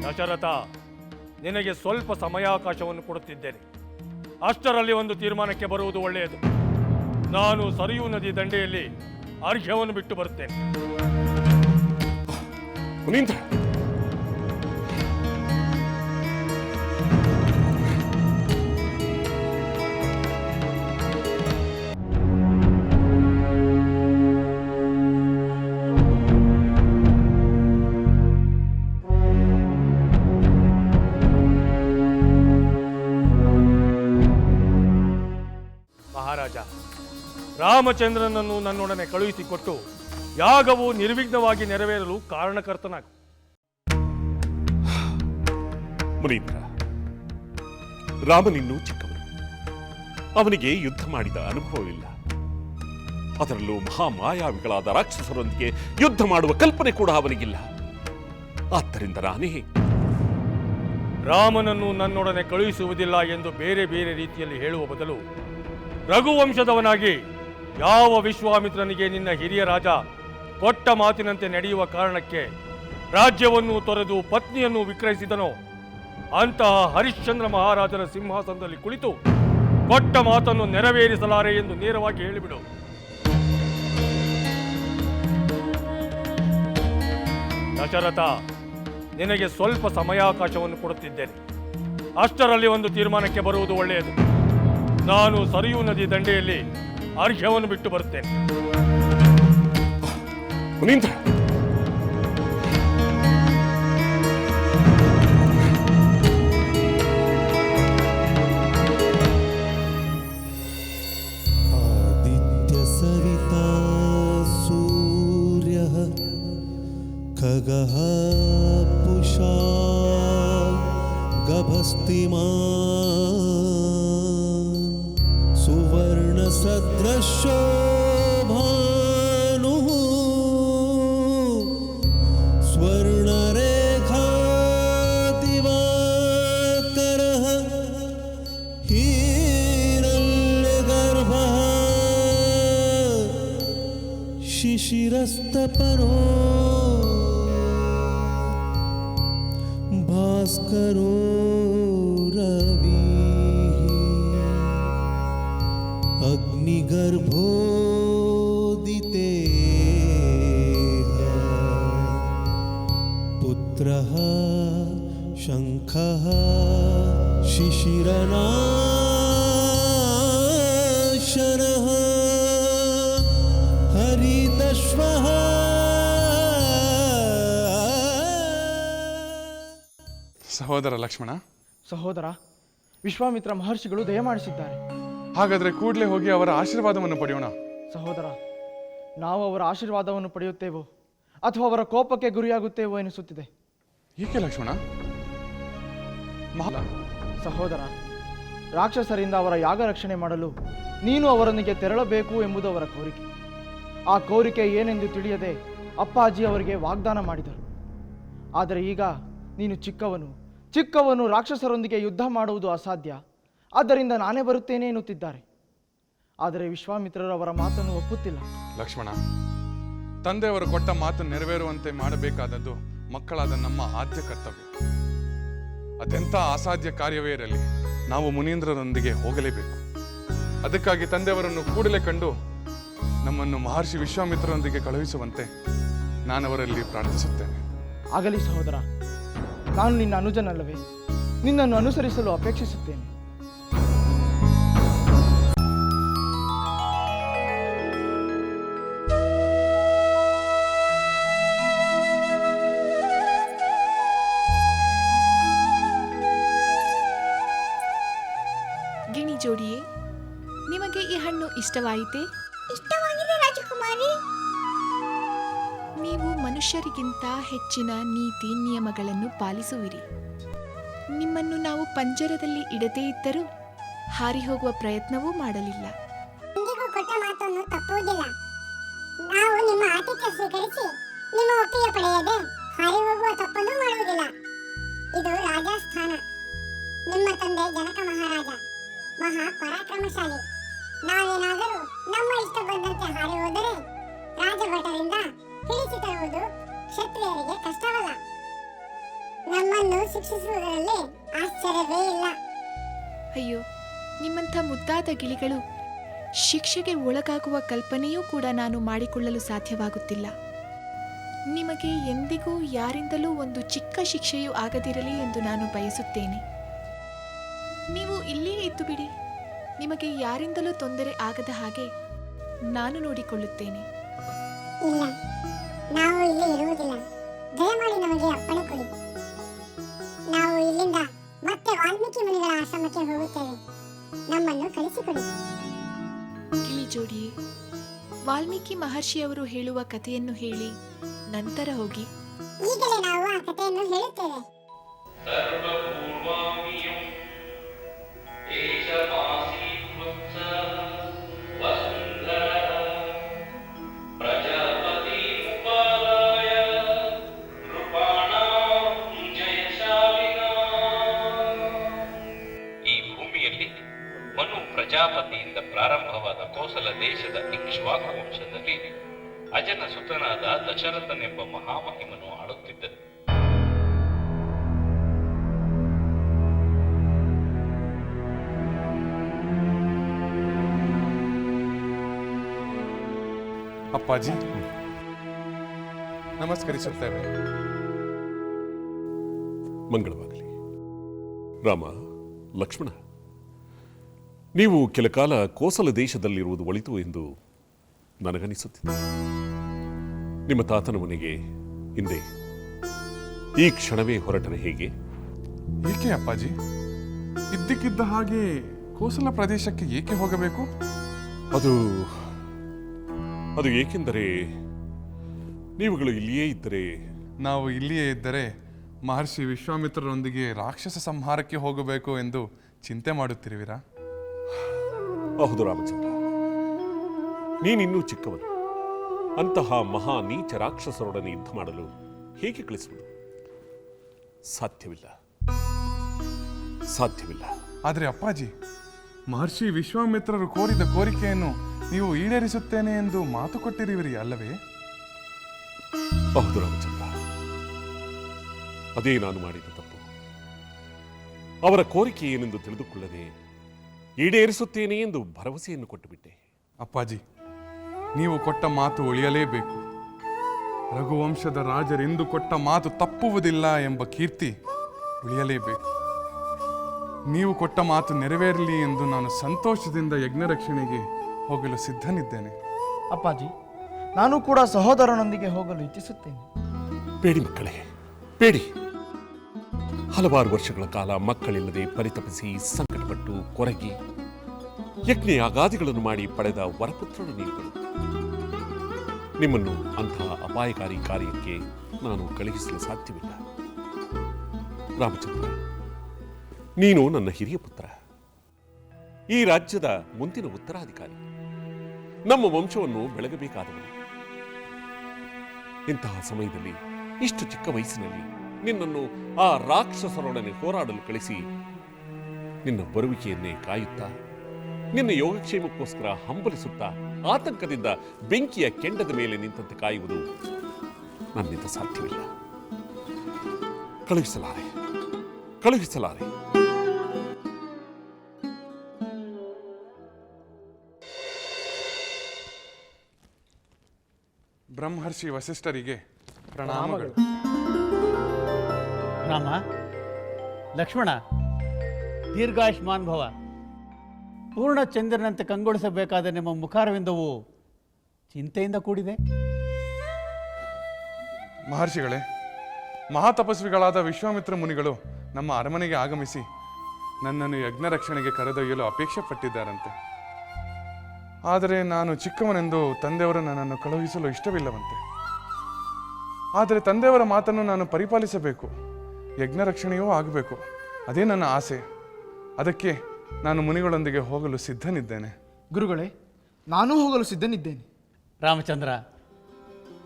ದಶರಥ, ನಿನಗೆ ಸ್ವಲ್ಪ ಸಮಯಾವಕಾಶವನ್ನು ಕೊಡುತ್ತಿದ್ದೇನೆ. ಅಷ್ಟರಲ್ಲಿ ಒಂದು ತೀರ್ಮಾನಕ್ಕೆ ಬರುವುದು ಒಳ್ಳೆಯದು. ನಾನು ಸರಿಯೂ ನದಿ ದಂಡೆಯಲ್ಲಿ ಅರ್ಘ್ಯವನ್ನು ಬಿಟ್ಟು ಬರುತ್ತೇನೆ. ಮುನೀಂದ್ರ, ಮಹಾರಾಜ, ರಾಮಚಂದ್ರನನ್ನು ನನ್ನೊಡನೆ ಕಳುಹಿಸಿಕೊಟ್ಟು ಯಾಗವು ನಿರ್ವಿಘ್ನವಾಗಿ ನೆರವೇರಲು ಕಾರಣಕರ್ತನಾಗು. ಮುನೀಂದ್ರ, ರಾಮನಿನ್ನೂ ಚಿಕ್ಕವನು. ಅವನಿಗೆ ಯುದ್ಧ ಮಾಡಿದ ಅನುಭವವಿಲ್ಲ. ಅದರಲ್ಲೂ ಮಹಾಮಾಯಾವಿಗಳಾದ ರಾಕ್ಷಸರೊಂದಿಗೆ ಯುದ್ಧ ಮಾಡುವ ಕಲ್ಪನೆ ಕೂಡ ಅವನಿಗಿಲ್ಲ. ಆದ್ದರಿಂದ ನಾನೇ ರಾಮನನ್ನು ನನ್ನೊಡನೆ ಕಳುಹಿಸುವುದಿಲ್ಲ ಎಂದು ಬೇರೆ ಬೇರೆ ರೀತಿಯಲ್ಲಿ ಹೇಳುವ ಬದಲು, ರಘುವಂಶದವನಾಗಿ ಯಾವ ವಿಶ್ವಾಮಿತ್ರನಿಗೆ ನಿನ್ನ ಹಿರಿಯ ರಾಜ ಕೊಟ್ಟ ಮಾತಿನಂತೆ ನಡೆಯುವ ಕಾರಣಕ್ಕೆ ರಾಜ್ಯವನ್ನು ತೊರೆದು ಪತ್ನಿಯನ್ನು ವಿಕ್ರಯಿಸಿದನೋ ಅಂತಹ ಹರಿಶ್ಚಂದ್ರ ಮಹಾರಾಜರ ಸಿಂಹಾಸನದಲ್ಲಿ ಕುಳಿತು ಕೊಟ್ಟ ಮಾತನ್ನು ನೆರವೇರಿಸಲಾರೆ ಎಂದು ನೇರವಾಗಿ ಹೇಳಿಬಿಡು. ದಶರಥ, ನಿನಗೆ ಸ್ವಲ್ಪ ಸಮಯಾವಕಾಶವನ್ನು ಕೊಡುತ್ತಿದ್ದೇನೆ. ಅಷ್ಟರಲ್ಲಿ ಒಂದು ತೀರ್ಮಾನಕ್ಕೆ ಬರುವುದು ಒಳ್ಳೆಯದು. ನಾನು ಸರಿಯೂ ನದಿ ದಂಡೆಯಲ್ಲಿ ಅರ್ಘ್ಯವನ್ನು ಬಿಟ್ಟು ಬರುತ್ತೇನೆ. ಮುನೀಂದ್ರ, ಆದಿತ್ಯ ಸವಿತಾ ಸೂರ್ಯ ಖಗಃ ಪುಷಾ ಗಭಸ್ತಿಮಾನ್ ಸುವರ್ಣ ಸದೃಶೋ ಭಾನುಃ ಸ್ವರ್ಣರೇಖಾ ದಿವಾಕರಃ ಹಿರಣ್ಯಗರ್ಭಃ ಶಿಶಿರಸ್ತಪನೋ ಭಾಸ್ಕರೋ अग्निगर्भोदितेः पुत्रः शङ्खः शिशिरनाशनः हरितश्वः ಸಹೋದರ ಲಕ್ಷ್ಮಣ, ಸಹೋದರ, ವಿಶ್ವಾಮಿತ್ರ ಮಹರ್ಷಿಗಳು ದಯಮಾಡಿಸಿದ್ದಾರೆ. ಹಾಗಾದ್ರೆ ಕೂಡಲೇ ಹೋಗಿ ಅವರ ಆಶೀರ್ವಾದವನ್ನು ಪಡೆಯೋಣ. ಸಹೋದರ, ನಾವು ಅವರ ಆಶೀರ್ವಾದವನ್ನು ಪಡೆಯುತ್ತೇವೋ ಅಥವಾ ಅವರ ಕೋಪಕ್ಕೆ ಗುರಿಯಾಗುತ್ತೇವೋ ಎನಿಸುತ್ತಿದೆ. ಏಕೆ ಲಕ್ಷ್ಮಣ? ಸಹೋದರ, ರಾಕ್ಷಸರಿಂದ ಅವರ ಯಾಗ ರಕ್ಷಣೆ ಮಾಡಲು ನೀನು ಅವರೊಂದಿಗೆ ತೆರಳಬೇಕು ಎಂಬುದು ಅವರ ಕೋರಿಕೆ. ಆ ಕೋರಿಕೆ ಏನೆಂದು ತಿಳಿಯದೆ ಅಪ್ಪಾಜಿ ಅವರಿಗೆ ವಾಗ್ದಾನ ಮಾಡಿದರು. ಆದರೆ ಈಗ ನೀನು ಚಿಕ್ಕವನು ರಾಕ್ಷಸರೊಂದಿಗೆ ಯುದ್ಧ ಮಾಡುವುದು ಅಸಾಧ್ಯ, ಆದ್ದರಿಂದ ನಾನೇ ಬರುತ್ತೇನೆ ಎನ್ನುತ್ತಿದ್ದಾರೆ. ಆದರೆ ವಿಶ್ವಾಮಿತ್ರರು ಅವರ ಮಾತನ್ನು ಒಪ್ಪುತ್ತಿಲ್ಲ. ಲಕ್ಷ್ಮಣ, ತಂದೆಯವರು ಕೊಟ್ಟ ಮಾತು ನೆರವೇರುವಂತೆ ಮಾಡಬೇಕಾದದ್ದು ಮಕ್ಕಳಾದ ನಮ್ಮ ಆದ್ಯ ಕರ್ತವ್ಯ. ಅದೆಂಥ ಅಸಾಧ್ಯ ಕಾರ್ಯವೇ ಇರಲಿ, ನಾವು ಮುನೀಂದ್ರರೊಂದಿಗೆ ಹೋಗಲೇಬೇಕು. ಅದಕ್ಕಾಗಿ ತಂದೆಯವರನ್ನು ಕೂಡಲೇ ಕಂಡು ನಮ್ಮನ್ನು ಮಹರ್ಷಿ ವಿಶ್ವಾಮಿತ್ರರೊಂದಿಗೆ ಕಳುಹಿಸುವಂತೆ ನಾನವರಲ್ಲಿ ಪ್ರಾರ್ಥಿಸುತ್ತೇನೆ. ಆಗಲಿ ಸಹೋದರ, ನಾನು ನಿನ್ನ ಅನುಜನಲ್ಲವೇ? ನಿನ್ನನ್ನು ಅನುಸರಿಸಲು ಅಪೇಕ್ಷಿಸುತ್ತೇನೆ. ಜೋಡಿಯೇ, ನಿಮಗೆ ಈ ಹಣ್ಣು ಇಷ್ಟವಾಯಿತೇ? ಇಷ್ಟವಾಗಿದೆ ರಾಜಕುಮಾರಿ. ನೀವು ಮನುಷ್ಯರಿಗಿಂತ ಹೆಚ್ಚಿನ ನೀತಿ ನಿಯಮಗಳನ್ನು ಪಾಲಿಸುವಿರಿ. ನಿಮ್ಮನ್ನು ನಾವು ಪಂಜರದಲ್ಲಿ ಇಡದೇ ಇದ್ದರೂ ಹಾರಿ ಹೋಗುವ ಪ್ರಯತ್ನವೂ ಮಾಡಲಿಲ್ಲ. ಇಂದಿಗೂ ಕೊಟ್ಟ ಮಾತನ್ನು ತಪ್ಪುವುದಿಲ್ಲ. ನಾವು ನಿಮ್ಮ ಆತಿಥ್ಯ ಸ್ವೀಕರಿಸಿ ನಿಮ್ಮ ಒಪ್ಪಿಗೆ ಪಡೆಯದೆ ಹಾರಿ ಹೋಗುವ ತಪ್ಪನ್ನು ಮಾಡುವುದಿಲ್ಲ. ಇದು ರಾಜಸ್ಥಾನ. ನಿಮ್ಮ ತಂದೆ ಜನಕ ಮಹಾರಾಜ ಮಹಾ ಪರಾಕ್ರಮಶಾಲಿ. ನಾವೇನಾದರೂ ನಮ್ಮ ಇಷ್ಟ ಬಂದಂತೆ ಹಾರಿ ಹೋದರೆ ರಾಜಭಟರಿಂದ ಹಿಡಿಸಿ ತರುವುದು ಕ್ಷತ್ರಿಯರಿಗೆ ಕಷ್ಟವಲ್ಲ. ನಮ್ಮನ್ನು ಶಿಕ್ಷಿಸುವುದರಲ್ಲಿ ಆಶ್ಚರ್ಯವೇ ಇಲ್ಲ. ಅಯ್ಯೋ, ನಿಮ್ಮಂಥ ಮುದ್ದಾದ ಗಿಳಿಗಳು ಶಿಕ್ಷೆಗೆ ಒಳಗಾಗುವ ಕಲ್ಪನೆಯೂ ಕೂಡ ನಾನು ಮಾಡಿಕೊಳ್ಳಲು ಸಾಧ್ಯವಾಗುತ್ತಿಲ್ಲ. ನಿಮಗೆ ಎಂದಿಗೂ ಯಾರಿಂದಲೂ ಒಂದು ಚಿಕ್ಕ ಶಿಕ್ಷೆಯೂ ಆಗದಿರಲಿ ಎಂದು ನಾನು ಬಯಸುತ್ತೇನೆ. ನೀವು ಇಲ್ಲೇ ಇದ್ದು ಬಿಡಿ. ನಿಮಗೆ ಯಾರಿಂದಲೂ ತೊಂದರೆ ಆಗದ ಹಾಗೆ ನಾನು ನೋಡಿಕೊಳ್ಳುತ್ತೇನೆ. ಇಲ್ಲ, ನಾವು ಇಲ್ಲಿ ಇರುವುದಿಲ್ಲ. ದಯಮಾಡಿ ನಮಗೆ ಅಪ್ಪಣೆ ಕೊಡಿ. ನಾವು ಇಲ್ಲಿಂದ ಮತ್ತೆ ವಾಲ್ಮೀಕಿ ಮುನಿಗಳ ಆಶ್ರಮಕ್ಕೆ ಹೋಗುತ್ತೇವೆ. ನಮ್ಮನ್ನು ಕಳಿಸಿಕೊಡಿ. ಗಿಳಿ ಜೋಡಿಯೇ, ವಾಲ್ಮೀಕಿ ಮಹರ್ಷಿಯವರು ಹೇಳುವ ಕಥೆಯನ್ನು ಹೇಳಿ ನಂತರ ಹೋಗಿ. ಈಗಲೇ ನಾವು ಆ ಕಥೆಯನ್ನು ಹೇಳುತ್ತೇವೆ. ಪ್ರಜಾಪತಿಯಿಂದ ಪ್ರಾರಂಭವಾದ ಕೋಸಲ ದೇಶದ ಇಕ್ಷ್ವಾಕು ವಂಶದಲ್ಲಿ ಅಜನ ಸುತನಾದ ದಶರಥನೆಂಬ ಮಹಾಮಹಿಮನು ಆಳುತ್ತಿದ್ದನು. ಅಪ್ಪಾಜಿ, ನಮಸ್ಕರಿಸುತ್ತೇವೆ. ಮಂಗಳವಾಗಲಿ. ರಾಮ, ಲಕ್ಷ್ಮಣ, ನೀವು ಕೆಲ ಕಾಲ ಕೋಸಲ ದೇಶದಲ್ಲಿರುವುದು ಒಳಿತು ಎಂದು ನನಗನಿಸುತ್ತಿದೆ. ನಿಮ್ಮ ತಾತನ ಮನೆಗೆ ಹಿಂದೆ ಈ ಕ್ಷಣವೇ ಹೊರಟರೆ ಹೇಗೆ? ಏಕೆ ಅಪ್ಪಾಜಿ? ಇದ್ದಕ್ಕಿದ್ದ ಹಾಗೆ ಕೋಸಲ ಪ್ರದೇಶಕ್ಕೆ ಏಕೆ ಹೋಗಬೇಕು? ಅದು ಏಕೆಂದರೆ ನೀವುಗಳು ಇಲ್ಲಿಯೇ ಇದ್ದರೆ. ನಾವು ಇಲ್ಲಿಯೇ ಇದ್ದರೆ ಮಹರ್ಷಿ ವಿಶ್ವಾಮಿತ್ರರೊಂದಿಗೆ ರಾಕ್ಷಸ ಸಂಹಾರಕ್ಕೆ ಹೋಗಬೇಕು ಎಂದು ಚಿಂತೆ ಮಾಡುತ್ತಿರುವಿರಾ? ಹೌದು ರಾಮಚಂದ್ರ, ನೀನಿನ್ನೂ ಚಿಕ್ಕವನು. ಅಂತಹ ಮಹಾ ನೀಚ ರಾಕ್ಷಸರೊಡನೆ ಯುದ್ಧ ಮಾಡಲು ಹೇಗೆ ಕಳಿಸುವುದು? ಸಾಧ್ಯವಿಲ್ಲ. ಆದರೆ ಅಪ್ಪಾಜಿ, ಮಹರ್ಷಿ ವಿಶ್ವಾಮಿತ್ರರು ಕೋರಿದ ಕೋರಿಕೆಯನ್ನು ನೀವು ಈಡೇರಿಸುತ್ತೇನೆ ಎಂದು ಮಾತು ಕೊಟ್ಟಿರುವಿರಿ ಅಲ್ಲವೇ? ಹೌದು ರಾಮಚಂದ್ರ, ಅದೇ ನಾನು ಮಾಡಿದ ತಪ್ಪು. ಅವರ ಕೋರಿಕೆ ಏನೆಂದು ತಿಳಿದುಕೊಳ್ಳದೆ ಈಡೇರಿಸುತ್ತೇನೆ ಎಂದು ಭರವಸೆಯನ್ನು ಕೊಟ್ಟುಬಿಟ್ಟೆ. ಅಪ್ಪಾಜಿ, ನೀವು ಕೊಟ್ಟ ಮಾತು ಉಳಿಯಲೇಬೇಕು. ರಘುವಂಶದ ರಾಜರೆಂದು ಕೊಟ್ಟ ಮಾತು ತಪ್ಪುವುದಿಲ್ಲ ಎಂಬ ಕೀರ್ತಿ ಉಳಿಯಲೇಬೇಕು. ನೀವು ಕೊಟ್ಟ ಮಾತು ನೆರವೇರಲಿ ಎಂದು ನಾನು ಸಂತೋಷದಿಂದ ಯಜ್ಞರಕ್ಷಣೆಗೆ ಹೋಗಲು ಸಿದ್ಧನಿದ್ದೇನೆ. ಅಪ್ಪಾಜಿ, ನಾನು ಕೂಡ ಸಹೋದರನೊಂದಿಗೆ ಹೋಗಲು ಇಚ್ಛಿಸುತ್ತೇನೆ. ಬೇಡಿ ಮಕ್ಕಳೇ, ಬೇಡಿ. ಹಲವಾರು ವರ್ಷಗಳ ಕಾಲ ಮಕ್ಕಳಿಲ್ಲದೆ ಪರಿತಪಿಸಿ ಸಂಕಟಪಟ್ಟು ಕೊರಗಿ ಯಜ್ಞ ಯಾಗಾದಿಗಳನ್ನು ಮಾಡಿ ಪಡೆದ ವರಪುತ್ರರು ನೀವುಗಳು. ನಿಮ್ಮನ್ನು ಅಂತಹ ಅಪಾಯಕಾರಿ ಕಾರ್ಯಕ್ಕೆ ನಾನು ಕಳುಹಿಸಲು ಸಾಧ್ಯವಿಲ್ಲ. ರಾಮಚಂದ್ರ, ನೀನು ನನ್ನ ಹಿರಿಯ ಪುತ್ರ, ಈ ರಾಜ್ಯದ ಮುಂದಿನ ಉತ್ತರಾಧಿಕಾರಿ, ನಮ್ಮ ವಂಶವನ್ನು ಬೆಳಗಬೇಕಾದವನು. ಇಂತಹ ಸಮಯದಲ್ಲಿ ಇಷ್ಟು ಚಿಕ್ಕ ವಯಸ್ಸಿನಲ್ಲಿ ನಿನ್ನನ್ನು ಆ ರಾಕ್ಷಸರೊಡನೆ ಹೋರಾಡಲು ಕಳಿಸಿ ನಿನ್ನ ಬರುವಿಕೆಯನ್ನೇ ಕಾಯುತ್ತಾ, ನಿನ್ನ ಯೋಗಕ್ಷೇಮಕ್ಕೋಸ್ಕರ ಹಂಬಲಿಸುತ್ತಾ, ಆತಂಕದಿಂದ ಬೆಂಕಿಯ ಕೆಂಡದ ಮೇಲೆ ನಿಂತಂತೆ ಕಾಯುವುದು ನನ್ನಿಂದ ಸಾಧ್ಯವಿಲ್ಲ. ಕಳುಹಿಸಲಾರೆ. ಬ್ರಹ್ಮರ್ಷಿ ವಸಿಷ್ಠರಿಗೆ ಪ್ರಣಾಮಗಳು. ರಾಮ, ಲಕ್ಷ್ಮಣ, ದೀರ್ಘಾಯುಷ್ಮಾನ್ ಭವ. ಪೂರ್ಣ ಚಂದ್ರನಂತೆ ಕಂಗೊಳಿಸಬೇಕಾದ ನಿಮ್ಮ ಮುಖಾರವಿಂದವು ಚಿಂತೆಯಿಂದ ಕೂಡಿದೆ. ಮಹರ್ಷಿಗಳೇ, ಮಹಾತಪಸ್ವಿಗಳಾದ ವಿಶ್ವಾಮಿತ್ರ ಮುನಿಗಳು ನಮ್ಮ ಅರಮನೆಗೆ ಆಗಮಿಸಿ ನನ್ನನ್ನು ಯಜ್ಞ ರಕ್ಷಣೆಗೆ ಕರೆದೊಯ್ಯಲು ಅಪೇಕ್ಷೆ ಪಟ್ಟಿದ್ದಾರಂತೆ. ಆದರೆ ನಾನು ಚಿಕ್ಕವನೆಂದು ತಂದೆಯವರು ನನ್ನನ್ನು ಕಳುಹಿಸಲು ಇಷ್ಟವಿಲ್ಲವಂತೆ. ಆದರೆ ತಂದೆಯವರ ಮಾತನ್ನು ನಾನು ಪರಿಪಾಲಿಸಬೇಕು, ಯಜ್ಞ ರಕ್ಷಣೆಯೂ ಆಗಬೇಕು. ಅದೇ ನನ್ನ ಆಸೆ. ಅದಕ್ಕೆ ನಾನು ಮುನಿಗಳೊಂದಿಗೆ ಹೋಗಲು ಸಿದ್ಧನಿದ್ದೇನೆ. ಗುರುಗಳೇ, ನಾನೂ ಹೋಗಲು ಸಿದ್ಧನಿದ್ದೇನೆ. ರಾಮಚಂದ್ರ,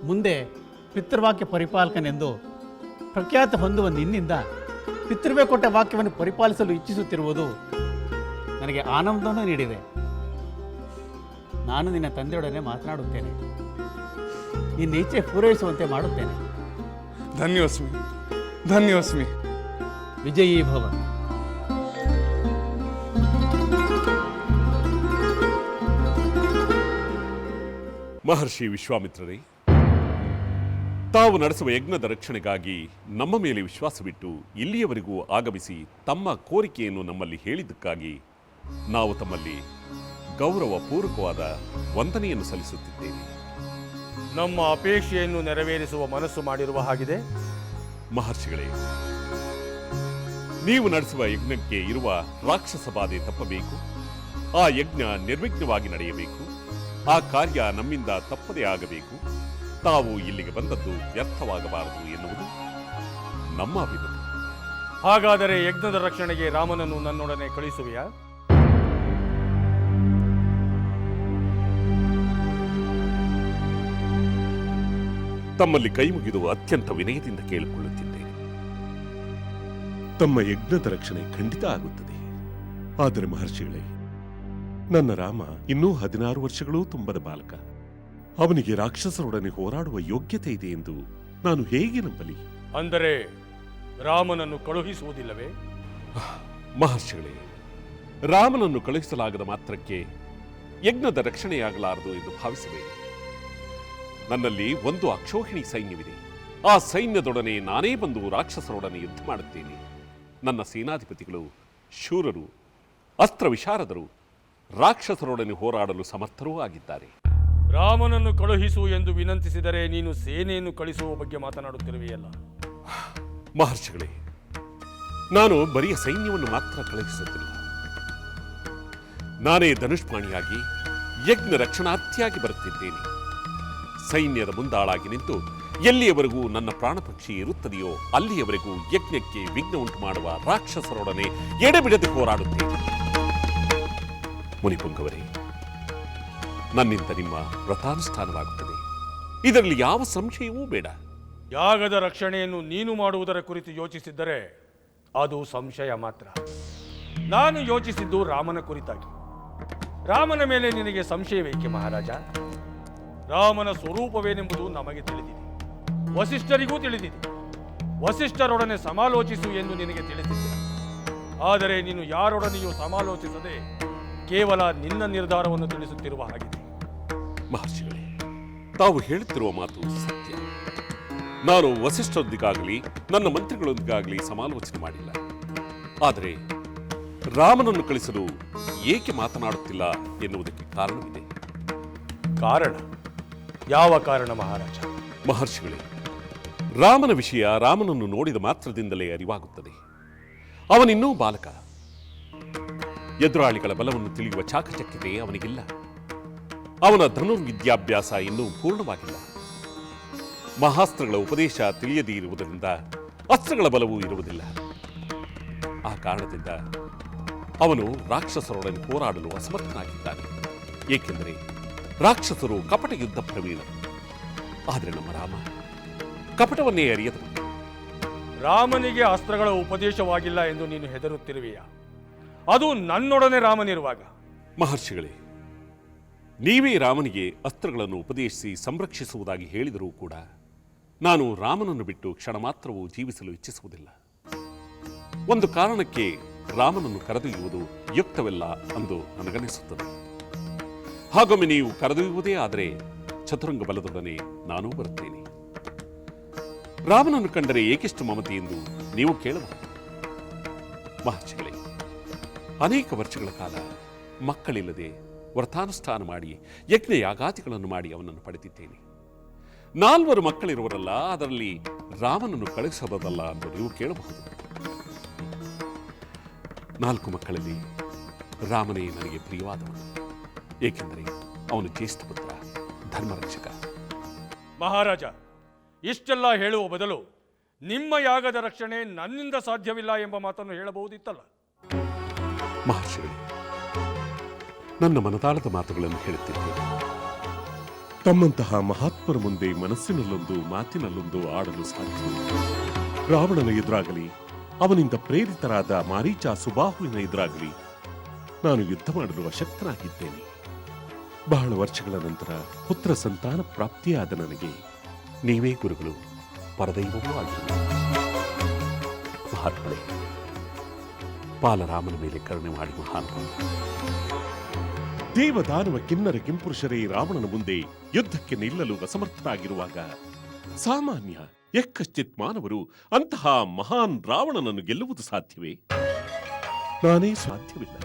ಮುಂದೆ ಪಿತೃವಾಕ್ಯ ಪರಿಪಾಲಕನೆಂದು ಪ್ರಖ್ಯಾತ ಹೊಂದುವ ನಿನ್ನಿಂದ ಪಿತೃವೇ ಕೊಟ್ಟ ವಾಕ್ಯವನ್ನು ಪರಿಪಾಲಿಸಲು ಇಚ್ಛಿಸುತ್ತಿರುವುದು ನನಗೆ ಆನಂದವನ್ನು ನೀಡಿದೆ. ನಾನು ನಿನ್ನ ತಂದೆಯೊಡನೆ ಮಾತನಾಡುತ್ತೇನೆ, ನಿನ್ನ ಇಚ್ಛೆ ಪೂರೈಸುವಂತೆ ಮಾಡುತ್ತೇನೆ. ಧನ್ಯೋಸ್ಮಿ, ಧನ್ಯೋಸ್ಮಿ. ವಿಜಯೀ ಭವ. ಮಹರ್ಷಿ ವಿಶ್ವಾಮಿತ್ರರೇ, ತಾವು ನಡೆಸುವ ಯಜ್ಞದ ರಕ್ಷಣೆಗಾಗಿ ನಮ್ಮ ಮೇಲೆ ವಿಶ್ವಾಸವಿಟ್ಟು ಇಲ್ಲಿಯವರೆಗೂ ಆಗಮಿಸಿ ತಮ್ಮ ಕೋರಿಕೆಯನ್ನು ನಮ್ಮಲ್ಲಿ ಹೇಳಿದ್ದಕ್ಕಾಗಿ ನಾವು ತಮ್ಮಲ್ಲಿ ಗೌರವಪೂರ್ವಕವಾದ ವಂದನೆಯನ್ನು ಸಲ್ಲಿಸುತ್ತಿದ್ದೇವೆ. ನಮ್ಮ ಅಪೇಕ್ಷೆಯನ್ನು ನೆರವೇರಿಸುವ ಮನಸ್ಸು ಮಾಡಿರುವ ಹಾಗಿದೆ. ಮಹರ್ಷಿಗಳೇ, ನೀವು ನಡೆಸುವ ಯಜ್ಞಕ್ಕೆ ಇರುವ ರಾಕ್ಷಸ ಬಾಧೆ ತಪ್ಪಬೇಕು. ಆ ಯಜ್ಞ ನಿರ್ವಿಘ್ನವಾಗಿ ನಡೆಯಬೇಕು. ಆ ಕಾರ್ಯ ನಮ್ಮಿಂದ ತಪ್ಪದೇ ಆಗಬೇಕು. ತಾವು ಇಲ್ಲಿಗೆ ಬಂದದ್ದು ವ್ಯರ್ಥವಾಗಬಾರದು ಎನ್ನುವುದು ನಮ್ಮ ಅಭಿಮತ. ಹಾಗಾದರೆ ಯಜ್ಞದ ರಕ್ಷಣೆಗೆ ರಾಮನನ್ನು ನನ್ನೊಡನೆ ಕಳಿಸುವೆಯಾ? ತಮ್ಮಲ್ಲಿ ಕೈ ಮುಗಿದು ಅತ್ಯಂತ ವಿನಯದಿಂದ ಕೇಳಿಕೊಳ್ಳುತ್ತಿದ್ದೇನೆ. ತಮ್ಮ ಯಜ್ಞದ ರಕ್ಷಣೆ ಖಂಡಿತ ಆಗುತ್ತದೆ. ಆದರೆ ಮಹರ್ಷಿಗಳೇ, ನನ್ನ ರಾಮ ಇನ್ನೂ 16 ವರ್ಷಗಳೂ ತುಂಬದ ಬಾಲಕ. ಅವನಿಗೆ ರಾಕ್ಷಸರೊಡನೆ ಹೋರಾಡುವ ಯೋಗ್ಯತೆ ಇದೆ ಎಂದು ನಾನು ಹೇಗೆ ನಂಬಲಿ? ಅಂದರೆ ರಾಮನನ್ನು ಕಳುಹಿಸುವುದಿಲ್ಲವೇ? ಮಹರ್ಷಿಗಳೇ, ರಾಮನನ್ನು ಕಳುಹಿಸಲಾಗದ ಮಾತ್ರಕ್ಕೆ ಯಜ್ಞದ ರಕ್ಷಣೆಯಾಗಲಾರದು ಎಂದು ಭಾವಿಸಬೇಡಿ. ನನ್ನಲ್ಲಿ ಒಂದು ಅಕ್ಷೋಹಿಣಿ ಸೈನ್ಯವಿದೆ. ಆ ಸೈನ್ಯದೊಡನೆ ನಾನೇ ಬಂದು ರಾಕ್ಷಸರೊಡನೆ ಯುದ್ಧ ಮಾಡುತ್ತೇನೆ. ನನ್ನ ಸೇನಾಧಿಪತಿಗಳು ಶೂರರು, ಅಸ್ತ್ರ ವಿಶಾರದರು, ರಾಕ್ಷಸರೊಡನೆ ಹೋರಾಡಲು ಸಮರ್ಥರೂ ಆಗಿದ್ದಾರೆ. ರಾಮನನ್ನು ಕಳುಹಿಸು ಎಂದು ವಿನಂತಿಸಿದರೆ ನೀನು ಸೇನೆಯನ್ನು ಕಳಿಸುವ ಬಗ್ಗೆ ಮಾತನಾಡುತ್ತಿರುವೆಯಲ್ಲ? ಮಹರ್ಷಿಗಳೇ, ನಾನು ಬರಿಯ ಸೈನ್ಯವನ್ನು ಮಾತ್ರ ಕಳುಹಿಸುತ್ತಿಲ್ಲ. ನಾನೇ ಧನುಷ್ಪಾಣಿಯಾಗಿ ಯಜ್ಞ ರಕ್ಷಣಾರ್ಥಿಯಾಗಿ ಬರುತ್ತಿದ್ದೇನೆ. ಸೈನ್ಯದ ಮುಂದಾಳಾಗಿ ನಿಂತು ಎಲ್ಲಿಯವರೆಗೂ ನನ್ನ ಪ್ರಾಣಪಕ್ಷಿ ಇರುತ್ತದೆಯೋ ಅಲ್ಲಿಯವರೆಗೂ ಯಜ್ಞಕ್ಕೆ ವಿಘ್ನ ಉಂಟು ಮಾಡುವ ರಾಕ್ಷಸರೊಡನೆ ಎಡೆಬಿಡದೆ ಹೋರಾಡುತ್ತೇನೆ. ಮುನಿಪುಂಗವರೇ, ನನ್ನಿಂದ ನಿಮ್ಮ ವ್ರತಾನುಷ್ಠಾನವಾಗುತ್ತದೆ. ಇದರಲ್ಲಿ ಯಾವ ಸಂಶಯವೂ ಬೇಡ. ಯಾಗದ ರಕ್ಷಣೆಯನ್ನು ನೀನು ಮಾಡುವುದರ ಕುರಿತು ಯೋಚಿಸಿದ್ದರೆ ಅದು ಸಂಶಯ ಮಾತ್ರ. ನಾನು ಯೋಚಿಸಿದ್ದು ರಾಮನ ಕುರಿತಾಗಿ. ರಾಮನ ಮೇಲೆ ನಿನಗೆ ಸಂಶಯವೇಕೆ ಮಹಾರಾಜ? ರಾಮನ ಸ್ವರೂಪವೇನೆಂಬುದು ನಮಗೆ ತಿಳಿದಿದೆ, ವಸಿಷ್ಠರಿಗೂ ತಿಳಿದಿದೆ. ವಸಿಷ್ಠರೊಡನೆ ಸಮಾಲೋಚಿಸು ಎಂದು ನಿನಗೆ ತಿಳಿಸಿದ್ದೆ. ಆದರೆ ನೀನು ಯಾರೊಡನೆಯೂ ಸಮಾಲೋಚಿಸದೆ ಕೇವಲ ನಿನ್ನ ನಿರ್ಧಾರವನ್ನು ತಿಳಿಸುತ್ತಿರುವ ಹಾಗಿದೆ. ಮಹರ್ಷಿಗಳೇ, ತಾವು ಹೇಳುತ್ತಿರುವ ಮಾತು ಸತ್ಯ. ನಾನು ವಸಿಷ್ಠರೊಂದಿಗಾಗಲಿ ನನ್ನ ಮಂತ್ರಿಗಳೊಂದಿಗಾಗಲಿ ಸಮಾಲೋಚನೆ ಮಾಡಿಲ್ಲ. ಆದರೆ ರಾಮನನ್ನು ಕಳಿಸಲು ಏಕೆ ಮಾತನಾಡುತ್ತಿಲ್ಲ ಎನ್ನುವುದಕ್ಕೆ ಕಾರಣವಿದೆ. ಕಾರಣ? ಯಾವ ಕಾರಣ ಮಹಾರಾಜ? ಮಹರ್ಷಿಗಳೇ, ರಾಮನ ವಿಷಯ ರಾಮನನ್ನು ನೋಡಿದ ಮಾತ್ರದಿಂದಲೇ ಅರಿವಾಗುತ್ತದೆ. ಅವನಿನ್ನೂ ಬಾಲಕ. ಎದುರಾಳಿಗಳ ಬಲವನ್ನು ತಿಳಿಯುವ ಚಾಕಚಕ್ಯತೆ ಅವನಿಗಿಲ್ಲ. ಅವನ ಧನುರ್ವಿದ್ಯಾಭ್ಯಾಸ ಇನ್ನೂ ಪೂರ್ಣವಾಗಿಲ್ಲ. ಮಹಾಸ್ತ್ರಗಳ ಉಪದೇಶ ತಿಳಿಯದೇ ಇರುವುದರಿಂದ ಅಸ್ತ್ರಗಳ ಬಲವೂ ಇರುವುದಿಲ್ಲ. ಆ ಕಾರಣದಿಂದ ಅವನು ರಾಕ್ಷಸರೊಡನೆ ಹೋರಾಡಲು ಅಸಮರ್ಥನಾಗಿದ್ದಾನೆ. ಏಕೆಂದರೆ ರಾಕ್ಷಸರು ಕಪಟ ಯುದ್ಧ ಪ್ರವೀಣರು. ಆದರೆ ನಮ್ಮ ರಾಮ ಕಪಟವನ್ನೇ ಅರಿಯದನು. ರಾಮನಿಗೆ ಅಸ್ತ್ರಗಳ ಉಪದೇಶವಾಗಿಲ್ಲ ಎಂದು ನೀನು ಹೆದರುತ್ತಿರುವೆಯ? ಅದು ನನ್ನೊಡನೆ ರಾಮನಿರುವಾಗ. ಮಹರ್ಷಿಗಳೇ, ನೀವೇ ರಾಮನಿಗೆ ಅಸ್ತ್ರಗಳನ್ನು ಉಪದೇಶಿಸಿ ಸಂರಕ್ಷಿಸುವುದಾಗಿ ಹೇಳಿದರೂ ಕೂಡ ನಾನು ರಾಮನನ್ನು ಬಿಟ್ಟು ಕ್ಷಣ ಮಾತ್ರವೂ ಜೀವಿಸಲು ಇಚ್ಛಿಸುವುದಿಲ್ಲ. ಒಂದು ಕಾರಣಕ್ಕೆ ರಾಮನನ್ನು ಕರೆದೊಯ್ಯುವುದು ಯುಕ್ತವಲ್ಲ ಎಂದು ನನಗನಿಸುತ್ತದೆ. ಹಾಗೊಮ್ಮೆ ನೀವು ಕರೆದೊಯ್ಯುವುದೇ ಆದರೆ ಚತುರಂಗ ಬಲದೊಡನೆ ನಾನೂ ಬರುತ್ತೇನೆ. ರಾಮನನ್ನು ಕಂಡರೆ ಏಕೆಷ್ಟು ಮಮತೆ ಎಂದು ನೀವು ಕೇಳಬಹುದು. ಮಹರ್ಷಿಗಳೇ, ಅನೇಕ ವರ್ಷಗಳ ಕಾಲ ಮಕ್ಕಳಿಲ್ಲದೆ ವ್ರತಾನುಷ್ಠಾನ ಮಾಡಿ ಯಜ್ಞ ಯಾಗಾದಿಗಳನ್ನು ಮಾಡಿ ಅವನನ್ನು ಪಡೆದಿದ್ದೇನೆ. 4 ಮಕ್ಕಳಿರುವರಲ್ಲ, ಅದರಲ್ಲಿ ರಾಮನನ್ನು ಕಳುಹಿಸಬಹುದಲ್ಲ ಎಂದು ನೀವು ಕೇಳಬಹುದು. 4 ಮಕ್ಕಳಲ್ಲಿ ರಾಮನೇ ನನಗೆ ಪ್ರಿಯವಾದವನು. ಏಕೆಂದರೆ ಅವನು ಜ್ಯೇಷ್ಠ ಪುತ್ರ, ಧರ್ಮರಕ್ಷಕ. ಮಹಾರಾಜ, ಇಷ್ಟೆಲ್ಲ ಹೇಳುವ ಬದಲು ನಿಮ್ಮ ಯಾಗದ ರಕ್ಷಣೆ ನನ್ನಿಂದ ಸಾಧ್ಯವಿಲ್ಲ ಎಂಬ ಮಾತನ್ನು ಹೇಳಬಹುದಿತ್ತಲ್ಲ. ಮಹರ್ಷಿಗಳೇ, ನನ್ನ ಮನದಾಳದ ಮಾತುಗಳನ್ನು ಹೇಳುತ್ತಿದ್ದೇನೆ. ತಮ್ಮಂತಹ ಮಹಾತ್ಮರ ಮುಂದೆ ಮನಸ್ಸಿನಲ್ಲೊಂದು ಮಾತಿನಲ್ಲೊಂದು ಆಡಲು ಸಾಧ್ಯವಿಲ್ಲ. ರಾವಣನ ಎದುರಾಗಲಿ, ಅವನಿಂದ ಪ್ರೇರಿತರಾದ ಮಾರೀಚ ಸುಬಾಹುವಿನ ಎದುರಾಗಲಿ ನಾನು ಯುದ್ಧ ಮಾಡಲು ಅಶಕ್ತನಾಗಿದ್ದೇನೆ. ಬಹಳ ವರ್ಷಗಳ ನಂತರ ಪುತ್ರ ಸಂತಾನ ಪ್ರಾಪ್ತಿಯಾದ ನನಗೆ ನೀವೇ ಗುರುಗಳು, ಪರದೈವವೂ ಆಗಿರುವುದು. ಮಹಾತ್ಮರೇ, ಬಾಲರಾಮನ ಮೇಲೆ ಕರುಣೆ ಮಾಡಿ ಮಹಾನುಭಾವ. ದೇವದಾನವ ಕಿನ್ನರ ಕಿಂಪುರುಷರೇ ರಾವಣನ ಮುಂದೆ ಯುದ್ಧಕ್ಕೆ ನಿಲ್ಲಲು ಅಸಮರ್ಥರಾಗಿರುವಾಗ ಸಾಮಾನ್ಯ ಎಕ್ಕಶ್ಚಿತ್ ಮಾನವರು ಅಂತಹ ಮಹಾನ್ ರಾವಣನನ್ನು ಗೆಲ್ಲುವುದು ಸಾಧ್ಯವೇ? ನಾನೇ ಸಾಧ್ಯವಿಲ್ಲ.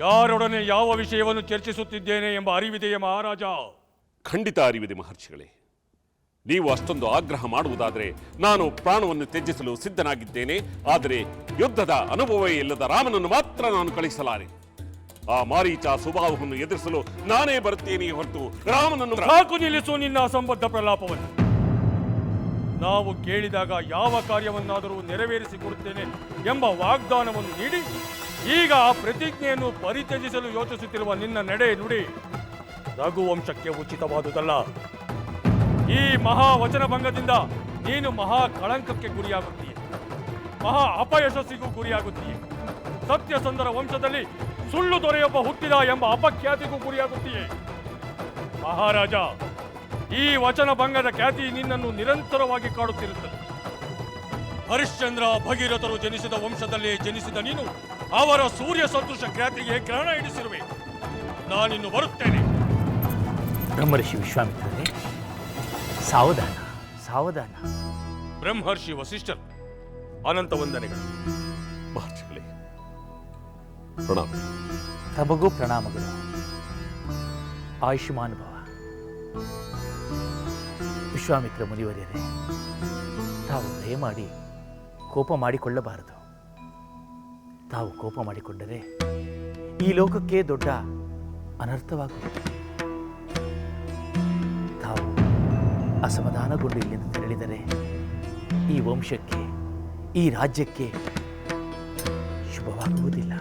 ಯಾರೊಡನೆ ಯಾವ ವಿಷಯವನ್ನು ಚರ್ಚಿಸುತ್ತಿದ್ದೇನೆ ಎಂಬ ಅರಿವಿದೆಯೇ ಮಹಾರಾಜ? ಖಂಡಿತ ಅರಿವಿದೆ ಮಹರ್ಷಿಗಳೇ. ನೀವು ಅಷ್ಟೊಂದು ಆಗ್ರಹ ಮಾಡುವುದಾದರೆ ನಾನು ಪ್ರಾಣವನ್ನು ತ್ಯಜಿಸಲು ಸಿದ್ಧನಾಗಿದ್ದೇನೆ. ಆದರೆ ಯುದ್ಧದ ಅನುಭವವೇ ಇಲ್ಲದ ರಾಮನನ್ನು ಮಾತ್ರ ನಾನು ಕಳಿಸಲಾರೆ. ಆ ಮಾರೀಚ ಸುಬಾಹುವನ್ನು ಎದುರಿಸಲು ನಾನೇ ಬರುತ್ತೇನೆ ಹೊರತು ರಾಮನನ್ನು. ಸಾಕು ನಿಲ್ಲಿಸು ನಿನ್ನ ಅಸಂಬದ್ಧ ಪ್ರಲಾಪವನ್ನು. ನಾವು ಕೇಳಿದಾಗ ಯಾವ ಕಾರ್ಯವನ್ನಾದರೂ ನೆರವೇರಿಸಿಕೊಡುತ್ತೇನೆ ಎಂಬ ವಾಗ್ದಾನವನ್ನು ನೀಡಿ ಈಗ ಆ ಪ್ರತಿಜ್ಞೆಯನ್ನು ಪರಿತ್ಯಜಿಸಲು ಯೋಚಿಸುತ್ತಿರುವ ನಿನ್ನ ನಡೆ ನುಡಿ ರಘುವಂಶಕ್ಕೆ ಉಚಿತವಾದುದಲ್ಲ. ಈ ಮಹಾ ವಚನಭಂಗದಿಂದ ನೀನು ಮಹಾ ಕಳಂಕಕ್ಕೆ ಗುರಿಯಾಗುತ್ತೀಯ, ಮಹಾ ಅಪಯಶಸ್ಸಿಗೂ ಗುರಿಯಾಗುತ್ತೀಯ. ಸತ್ಯಸಂಧರ ವಂಶದಲ್ಲಿ ಸುಳ್ಳು ದೊರೆಯೊಬ್ಬ ಹುಟ್ಟಿದ ಎಂಬ ಅಪಖ್ಯಾತಿಗೂ ಗುರಿಯಾಗುತ್ತೀಯೆ. ಮಹಾರಾಜ, ಈ ವಚನಭಂಗದ ಖ್ಯಾತಿ ನಿನ್ನನ್ನು ನಿರಂತರವಾಗಿ ಕಾಡುತ್ತಿರುತ್ತದೆ. ಹರಿಶ್ಚಂದ್ರ ಭಗೀರಥರು ಜನಿಸಿದ ವಂಶದಲ್ಲೇ ಜನಿಸಿದ ನೀನು ಅವರ ಸೂರ್ಯ ಸದೃಶ ಖ್ಯಾತಿಗೆ ಗ್ರಹಣ ಇಡಿಸಿರುವೆ. ನಾನಿನ್ನು ಬರುತ್ತೇನೆ. ಬ್ರಹ್ಮರ್ಷಿ ವಿಶ್ವಾಮಿತ್ರರೇ, ಸಾವಧಾನ ಸಾವಧಾನ. ಬ್ರಹ್ಮರ್ಷಿ ವಸಿಷ್ಠರು, ಅನಂತ ವಂದನೆಗಳು. ಮಹರ್ಷಿಗಳೇ, ಪ್ರಣಾಮ. ತಮಗೂ ಪ್ರಣಾಮಗಳು. ಆಯುಷ್ಮಾನ್ ಭವ. ವಿಶ್ವಾಮಿತ್ರ ಮುನಿವರ್ಯರೇ, ತಾವು ದಯಮಾಡಿ ಕೋಪ ಮಾಡಿಕೊಳ್ಳಬಾರದು. ತಾವು ಕೋಪ ಮಾಡಿಕೊಂಡರೆ ಈ ಲೋಕಕ್ಕೆ ದೊಡ್ಡ ಅನರ್ಥವಾಗುವುದು. ತಾವು ಅಸಮಾಧಾನಗೊಂಡು ಇಲ್ಲಿಂದ ತೆರಳಿದರೆ ಈ ವಂಶಕ್ಕೆ, ಈ ರಾಜ್ಯಕ್ಕೆ ಶುಭವಾಗುವುದಿಲ್ಲ.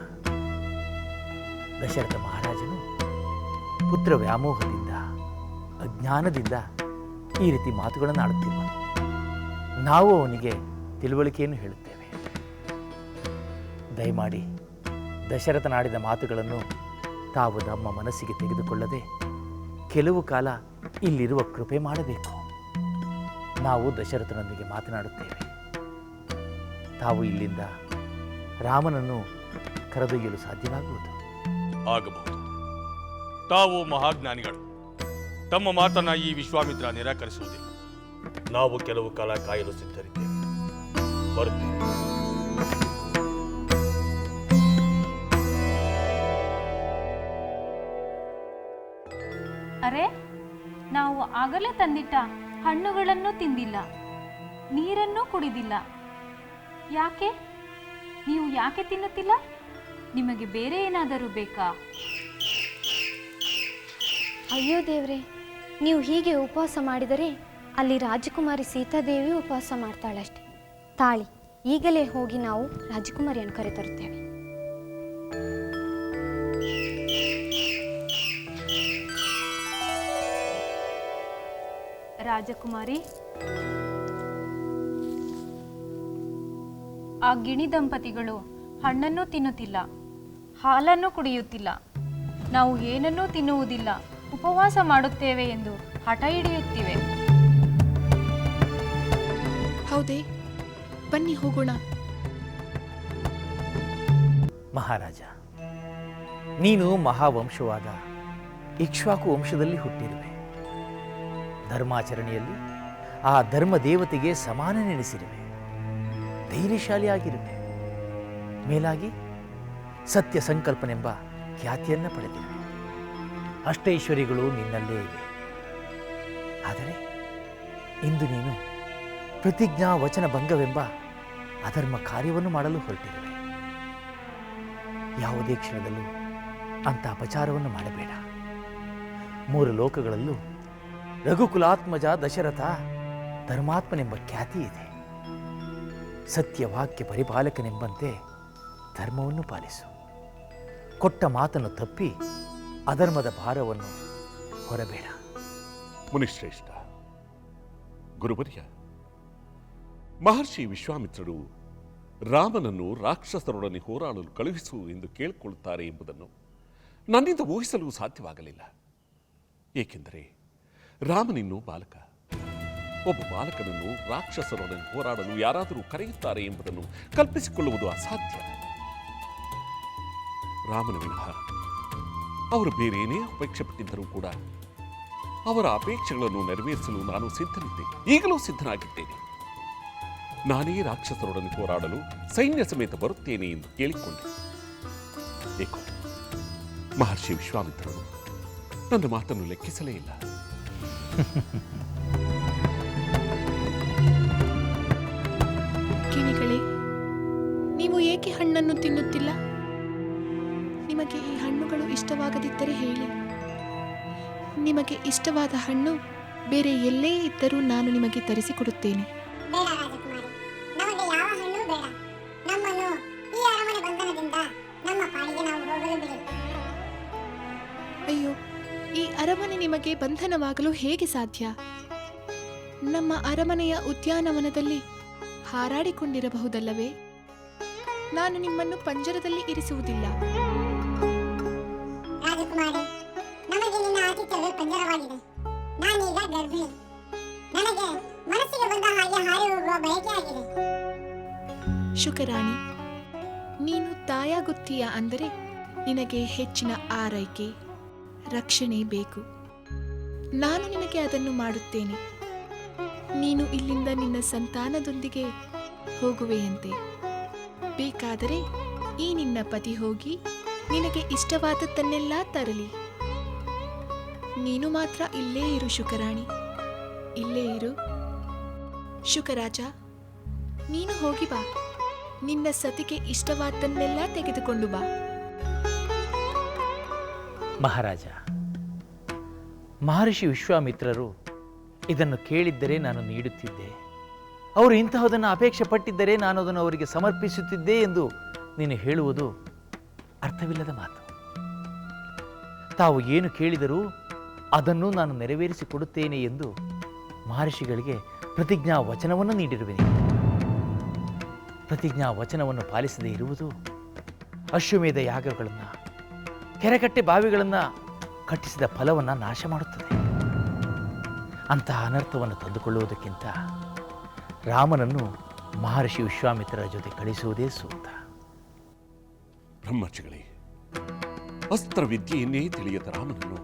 ದಶರಥ ಮಹಾರಾಜನು ಪುತ್ರ ವ್ಯಾಮೋಹದಿಂದ, ಅಜ್ಞಾನದಿಂದ ಈ ರೀತಿ ಮಾತುಗಳನ್ನು ಆಡುತ್ತಿರುವನು. ನಾವು ಅವನಿಗೆ ತಿಳುವಳಿಕೆಯನ್ನು ಹೇಳುತ್ತೇವೆ. ದಯಮಾಡಿ ದಶರಥನಾಡಿದ ಮಾತುಗಳನ್ನು ತಾವು ನಮ್ಮ ಮನಸ್ಸಿಗೆ ತೆಗೆದುಕೊಳ್ಳದೆ ಕೆಲವು ಕಾಲ ಇಲ್ಲಿರುವ ಕೃಪೆ ಮಾಡಬೇಕು. ನಾವು ದಶರಥನೊಂದಿಗೆ ಮಾತನಾಡುತ್ತೇವೆ. ತಾವು ಇಲ್ಲಿಂದ ರಾಮನನ್ನು ಕರೆದೊಯ್ಯಲು ಸಾಧ್ಯವಾಗುವುದು. ಆಗಬಹುದು. ತಾವು ಮಹಾಜ್ಞಾನಿಗಳು. ತಮ್ಮ ಮಾತನ್ನ ಈ ವಿಶ್ವಾಮಿತ್ರ ನಿರಾಕರಿಸುವುದಿಲ್ಲ. ನಾವು ಕೆಲವು ಕಾಲ ಕಾಯಲು ಸಿದ್ಧರಿದ್ದೇವೆ. ಬರುತ್ತೇವೆ. ಅರೆ, ನಾವು ಆಗಲೇ ತಂದಿಟ್ಟ ಹಣ್ಣುಗಳನ್ನು ತಿಂದಿಲ್ಲ, ನೀರನ್ನೂ ಕುಡಿದಿಲ್ಲ. ಯಾಕೆ? ನೀವು ಯಾಕೆ ತಿನ್ನುತ್ತಿಲ್ಲ? ನಿಮಗೆ ಬೇರೆ ಏನಾದರೂ ಬೇಕಾ? ಅಯ್ಯೋ ದೇವ್ರೆ, ನೀವು ಹೀಗೆ ಉಪವಾಸ ಮಾಡಿದರೆ ಅಲ್ಲಿ ರಾಜಕುಮಾರಿ ಸೀತಾದೇವಿ ಉಪವಾಸ ಮಾಡ್ತಾಳಷ್ಟೆ. ತಾಳಿ, ಈಗಲೇ ಹೋಗಿ ನಾವು ರಾಜಕುಮಾರಿಯನ್ನು ಕರೆತರುತ್ತೇವೆ. ರಾಜಕುಮಾರಿ, ಆ ಗಿಣಿ ದಂಪತಿಗಳು ಹಣ್ಣನ್ನು ತಿನ್ನುತ್ತಿಲ್ಲ, ಹಾಲನ್ನು ಕುಡಿಯುತ್ತಿಲ್ಲ. ನಾವು ಏನನ್ನೂ ತಿನ್ನುವುದಿಲ್ಲ, ಉಪವಾಸ ಮಾಡುತ್ತೇವೆ ಎಂದು ಹಠ ಹಿಡಿಯುತ್ತಿವೆ. ಹೌದೇ? ಬನ್ನಿ ಹೋಗೋಣ. ಮಹಾರಾಜ, ನೀನು ಮಹಾವಂಶವಾದ ಇಕ್ಷ್ವಾಕು ವಂಶದಲ್ಲಿ ಹುಟ್ಟಿರುವೆ. ಧರ್ಮಾಚರಣೆಯಲ್ಲಿ ಆ ಧರ್ಮ ದೇವತೆಗೆ ಸಮಾನ ನೆನೆಸಿರುವೆ. ಧೈರ್ಯಶಾಲಿಯಾಗಿರುವೆ. ಮೇಲಾಗಿ ಸತ್ಯ ಸಂಕಲ್ಪನೆಂಬ ಖ್ಯಾತಿಯನ್ನು ಪಡೆದಿರುವೆ. ಅಷ್ಟೈಶ್ವರ್ಯಗಳು ನಿನ್ನಲ್ಲೇ ಇವೆ. ಆದರೆ ಇಂದು ನೀನು ಪ್ರತಿಜ್ಞಾ ವಚನ ಭಂಗವೆಂಬ ಅಧರ್ಮ ಕಾರ್ಯವನ್ನು ಮಾಡಲು ಹೊರಟಿರುವೆ. ಯಾವುದೇ ಕ್ಷಣದಲ್ಲೂ ಅಂಥ ಅಪಚಾರವನ್ನು ಮಾಡಬೇಡ. 3 ಲೋಕಗಳಲ್ಲೂ ರಘುಕುಲಾತ್ಮಜ ದಶರಥ ಧರ್ಮಾತ್ಮನೆಂಬ ಖ್ಯಾತಿ ಇದೆ. ಸತ್ಯವಾಕ್ಯ ಪರಿಪಾಲಕನೆಂಬಂತೆ ಧರ್ಮವನ್ನು ಪಾಲಿಸು. ಕೊಟ್ಟ ಮಾತನ್ನು ತಪ್ಪಿ ಅಧರ್ಮದ ಭಾರವನ್ನು ಹೊರಬೇಡ. ಮುನಿಶ್ರೇಷ್ಠ, ಗುರುವರ್ಯ, ಮಹರ್ಷಿ ವಿಶ್ವಾಮಿತ್ರರು ರಾಮನನ್ನು ರಾಕ್ಷಸರೊಡನೆ ಹೋರಾಡಲು ಕಳುಹಿಸು ಎಂದು ಕೇಳಿಕೊಳ್ಳುತ್ತಾರೆ ಎಂಬುದನ್ನು ನನ್ನಿಂದ ಊಹಿಸಲು ಸಾಧ್ಯವಾಗಲಿಲ್ಲ. ಏಕೆಂದರೆ ರಾಮನಿನ್ನೂ ಬಾಲಕ. ಒಬ್ಬ ಬಾಲಕನನ್ನು ರಾಕ್ಷಸರೊಡನೆ ಹೋರಾಡಲು ಯಾರಾದರೂ ಕರೆಯುತ್ತಾರೆ ಎಂಬುದನ್ನು ಕಲ್ಪಿಸಿಕೊಳ್ಳುವುದು ಅಸಾಧ್ಯ. ರಾಮನ ವಿನಃ ಅವರು ಬೇರೇನೇ ಅಪೇಕ್ಷೆ ಪಟ್ಟಿದ್ದರೂ ಕೂಡ ಅವರ ಅಪೇಕ್ಷೆಗಳನ್ನು ನೆರವೇರಿಸಲು ನಾನು ಸಿದ್ಧನಿದ್ದೆ, ಈಗಲೂ ಸಿದ್ಧನಾಗಿದ್ದೇನೆ. ನಾನೇ ರಾಕ್ಷಸರೊಡನೆ ಹೋರಾಡಲು ಸೈನ್ಯ ಸಮೇತ ಬರುತ್ತೇನೆ ಎಂದು ಕೇಳಿಕೊಂಡೆ. ಏಕೋ ಮಹರ್ಷಿ ವಿಶ್ವಾಮಿತ್ರರು ನನ್ನ ಮಾತನ್ನು ಲೆಕ್ಕಿಸಲೇ ಇಲ್ಲ. ಕಿಣಿಗಳೇ, ನೀವು ಏಕೆ ಹಣ್ಣನ್ನು ತಿನ್ನುತ್ತಿಲ್ಲ? ನಿಮಗೆ ಈ ಹಣ್ಣುಗಳು ಇಷ್ಟವಾಗದಿದ್ದರೆ ಹೇಳಿ. ನಿಮಗೆ ಇಷ್ಟವಾದ ಹಣ್ಣು ಬೇರೆ ಎಲ್ಲೇ ಇದ್ದರೂ ನಾನು ನಿಮಗೆ ತರಿಸಿಕೊಡುತ್ತೇನೆ. ಬೇಡ ರಾಜಕುಮಾರಿ, ನಮಗೆ ಯಾವ ಹಣ್ಣು ಬೇಡ. ನಮ್ಮನ್ನು ಈ ಅರಮನೆ ಬಂಧನದಿಂದ ನಮ್ಮ ಪಾಡಿಗೆ ನಾವು ಹೋಗಲು ಬಿಡಿ. ಅಯ್ಯೋ, ಈ ಅರಮನೆ ನಿಮಗೆ ಬಂಧನವಾಗಲು ಹೇಗೆ ಸಾಧ್ಯ? ನಮ್ಮ ಅರಮನೆಯ ಉದ್ಯಾನವನದಲ್ಲಿ ಹಾರಾಡಿಕೊಂಡಿರಬಹುದಲ್ಲವೇ? ನಾನು ನಿಮ್ಮನ್ನು ಪಂಜರದಲ್ಲಿ ಇರಿಸುವುದಿಲ್ಲ. ರಾಜಕುಮಾರಿ, ನಮಗೆ ನಿನ್ನ ಆತಿಥ್ಯವೇ ಪಂಜರವಾಗಿದೆ. ನಾನೀಗ ಗರ್ಭಿಣಿ. ನನಗೆ ಮನಸ್ಸಿಗೆ ಬಂದ ಹಾಗೆ ಹಾರಿ ಹೋಗುವ ಬಯಕೆ ಆಗಿದೆ. ಶುಕರಾಣಿ, ನೀನು ತಾಯಾಗುತ್ತೀಯ ಅಂದರೆ ನಿನಗೆ ಹೆಚ್ಚಿನ ಆರೈಕೆ, ರಕ್ಷಣೆ ಬೇಕು. ನಾನು ನಿನಗೆ ಅದನ್ನು ಮಾಡುತ್ತೇನೆ. ನೀನು ಇಲ್ಲಿಂದ ನಿನ್ನ ಸಂತಾನದೊಂದಿಗೆ ಹೋಗುವೆಯಂತೆ. ಬೇಕಾದರೆ ಈ ನಿನ್ನ ಪತಿ ಹೋಗಿ ನಿನಗೆ ಇಷ್ಟವಾದದ್ದನ್ನೆಲ್ಲ ತರಲಿ. ನೀನು ಮಾತ್ರ ಇಲ್ಲೇ ಇರು ಶುಕರಾಣಿ, ಇಲ್ಲೇ ಇರು. ಶುಕರಾಜ, ನೀನು ಹೋಗಿ ಬಾ. ನಿನ್ನ ಸತಿಗೆ ಇಷ್ಟವಾದನ್ನೆಲ್ಲ ತೆಗೆದುಕೊಂಡು ಬಾ. ಮಹಾರಾಜ, ಮಹರ್ಷಿ ವಿಶ್ವಾಮಿತ್ರರು ಇದನ್ನು ಕೇಳಿದ್ದರೆ ನಾನು ನೀಡುತ್ತಿದ್ದೆ, ಅವರು ಇಂತಹದನ್ನು ಅಪೇಕ್ಷೆ ಪಟ್ಟಿದ್ದರೆ ನಾನು ಅದನ್ನು ಅವರಿಗೆ ಸಮರ್ಪಿಸುತ್ತಿದ್ದೆ ಎಂದು ನೀನು ಹೇಳುವುದು ಅರ್ಥವಿಲ್ಲದ ಮಾತು. ತಾವು ಏನು ಕೇಳಿದರೂ ಅದನ್ನು ನಾನು ನೆರವೇರಿಸಿಕೊಡುತ್ತೇನೆ ಎಂದು ಮಹರ್ಷಿಗಳಿಗೆ ಪ್ರತಿಜ್ಞಾ ವಚನವನ್ನು ನೀಡಿರುವೆನು. ಪ್ರತಿಜ್ಞಾ ವಚನವನ್ನು ಪಾಲಿಸದೇ ಇರುವುದು ಅಶ್ವಮೇಧ ಯಾಗಗಳನ್ನು, ಕೆರೆಕಟ್ಟೆ ಬಾವಿಗಳನ್ನು ಕಟ್ಟಿಸಿದ ಫಲವನ್ನು ನಾಶ ಮಾಡುತ್ತದೆ. ಅಂತಹ ಅನರ್ಥವನ್ನು ತಂದುಕೊಳ್ಳುವುದಕ್ಕಿಂತ ರಾಮನನ್ನು ಮಹರ್ಷಿ ವಿಶ್ವಾಮಿತ್ರರ ಜೊತೆ ಕಳಿಸುವುದೇ ಸೂಕ್ತ. ಬ್ರಹ್ಮರ್ಷಿಗಳೇ, ಅಸ್ತ್ರವಿದ್ಯೆಯನ್ನೇ ತಿಳಿಯದ ರಾಮನನ್ನು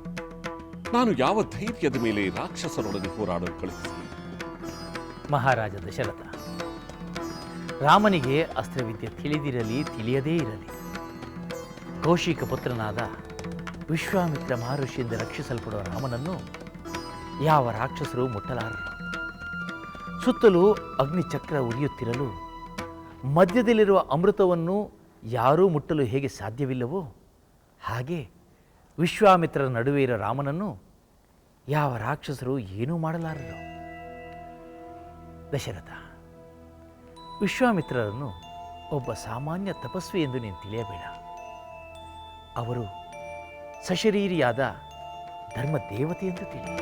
ನಾನು ಯಾವ ಧೈರ್ಯದ ಮೇಲೆ ರಾಕ್ಷಸರೊಡನೆ ಹೋರಾಡಲು ಕಳುಹಿಸಲಿ? ಮಹಾರಾಜ ದಶರಥ, ರಾಮನಿಗೆ ಅಸ್ತ್ರವಿದ್ಯೆ ತಿಳಿದಿರಲಿ ತಿಳಿಯದೇ ಇರಲಿ, ಕೌಶಿಕ ಪುತ್ರನಾದ ವಿಶ್ವಾಮಿತ್ರ ಮಹರ್ಷಿಯಿಂದ ರಕ್ಷಿಸಲ್ಪಡುವ ರಾಮನನ್ನು ಯಾವ ರಾಕ್ಷಸರು ಮುಟ್ಟಲಾರರು. ಸುತ್ತಲೂ ಅಗ್ನಿಚಕ್ರ ಉರಿಯುತ್ತಿರಲು ಮಧ್ಯದಲ್ಲಿರುವ ಅಮೃತವನ್ನು ಯಾರೂ ಮುಟ್ಟಲು ಹೇಗೆ ಸಾಧ್ಯವಿಲ್ಲವೋ ಹಾಗೆ ವಿಶ್ವಾಮಿತ್ರರ ನಡುವೆ ಇರೋ ರಾಮನನ್ನು ಯಾವ ರಾಕ್ಷಸರು ಏನೂ ಮಾಡಲಾರರು. ದಶರಥ, ವಿಶ್ವಾಮಿತ್ರರನ್ನು ಒಬ್ಬ ಸಾಮಾನ್ಯ ತಪಸ್ವಿ ಎಂದು ನೀನು ತಿಳಿಯಬೇಡ. ಅವರು ಸಶರೀರಿಯಾದ ಧರ್ಮ ದೇವತೆ ಎಂದು ತಿಳಿ.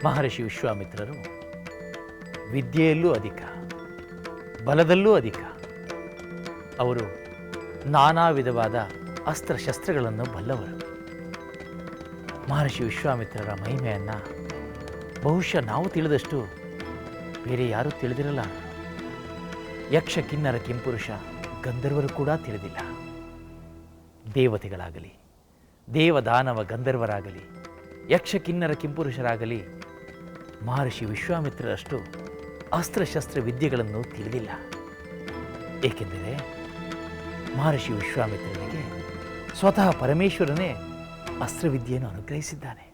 ಮಹರ್ಷಿ ವಿಶ್ವಾಮಿತ್ರರು ವಿದ್ಯೆಯಲ್ಲೂ ಅಧಿಕ, ಬಲದಲ್ಲೂ ಅಧಿಕ. ಅವರು ನಾನಾ ವಿಧವಾದ ಅಸ್ತ್ರಶಸ್ತ್ರಗಳನ್ನು ಬಲ್ಲವರು. ಮಹರ್ಷಿ ವಿಶ್ವಾಮಿತ್ರರ ಮಹಿಮೆಯನ್ನು ಬಹುಶಃ ನಾವು ತಿಳಿದಷ್ಟು ಬೇರೆ ಯಾರೂ ತಿಳಿದಿರಲ್ಲ. ಯಕ್ಷ ಕಿನ್ನರ ಕಿಂಪುರುಷ ಗಂಧರ್ವರು ಕೂಡ ತಿಳಿದಿಲ್ಲ. ದೇವತೆಗಳಾಗಲಿ, ದೇವದಾನವ ಗಂಧರ್ವರಾಗಲಿ, ಯಕ್ಷ ಕಿನ್ನರ ಕಿಂಪುರುಷರಾಗಲಿ ಮಹರ್ಷಿ ವಿಶ್ವಾಮಿತ್ರರಷ್ಟು ಅಸ್ತ್ರಶಸ್ತ್ರ ವಿದ್ಯೆಗಳನ್ನು ತಿಳಿದಿಲ್ಲ. ಏಕೆಂದರೆ ಮಹರ್ಷಿ ವಿಶ್ವಾಮಿತ್ರನಿಗೆ ಸ್ವತಃ ಪರಮೇಶ್ವರನೇ ಅಸ್ತ್ರವಿದ್ಯೆಯನ್ನು ಅನುಗ್ರಹಿಸಿದ್ದಾನೆ.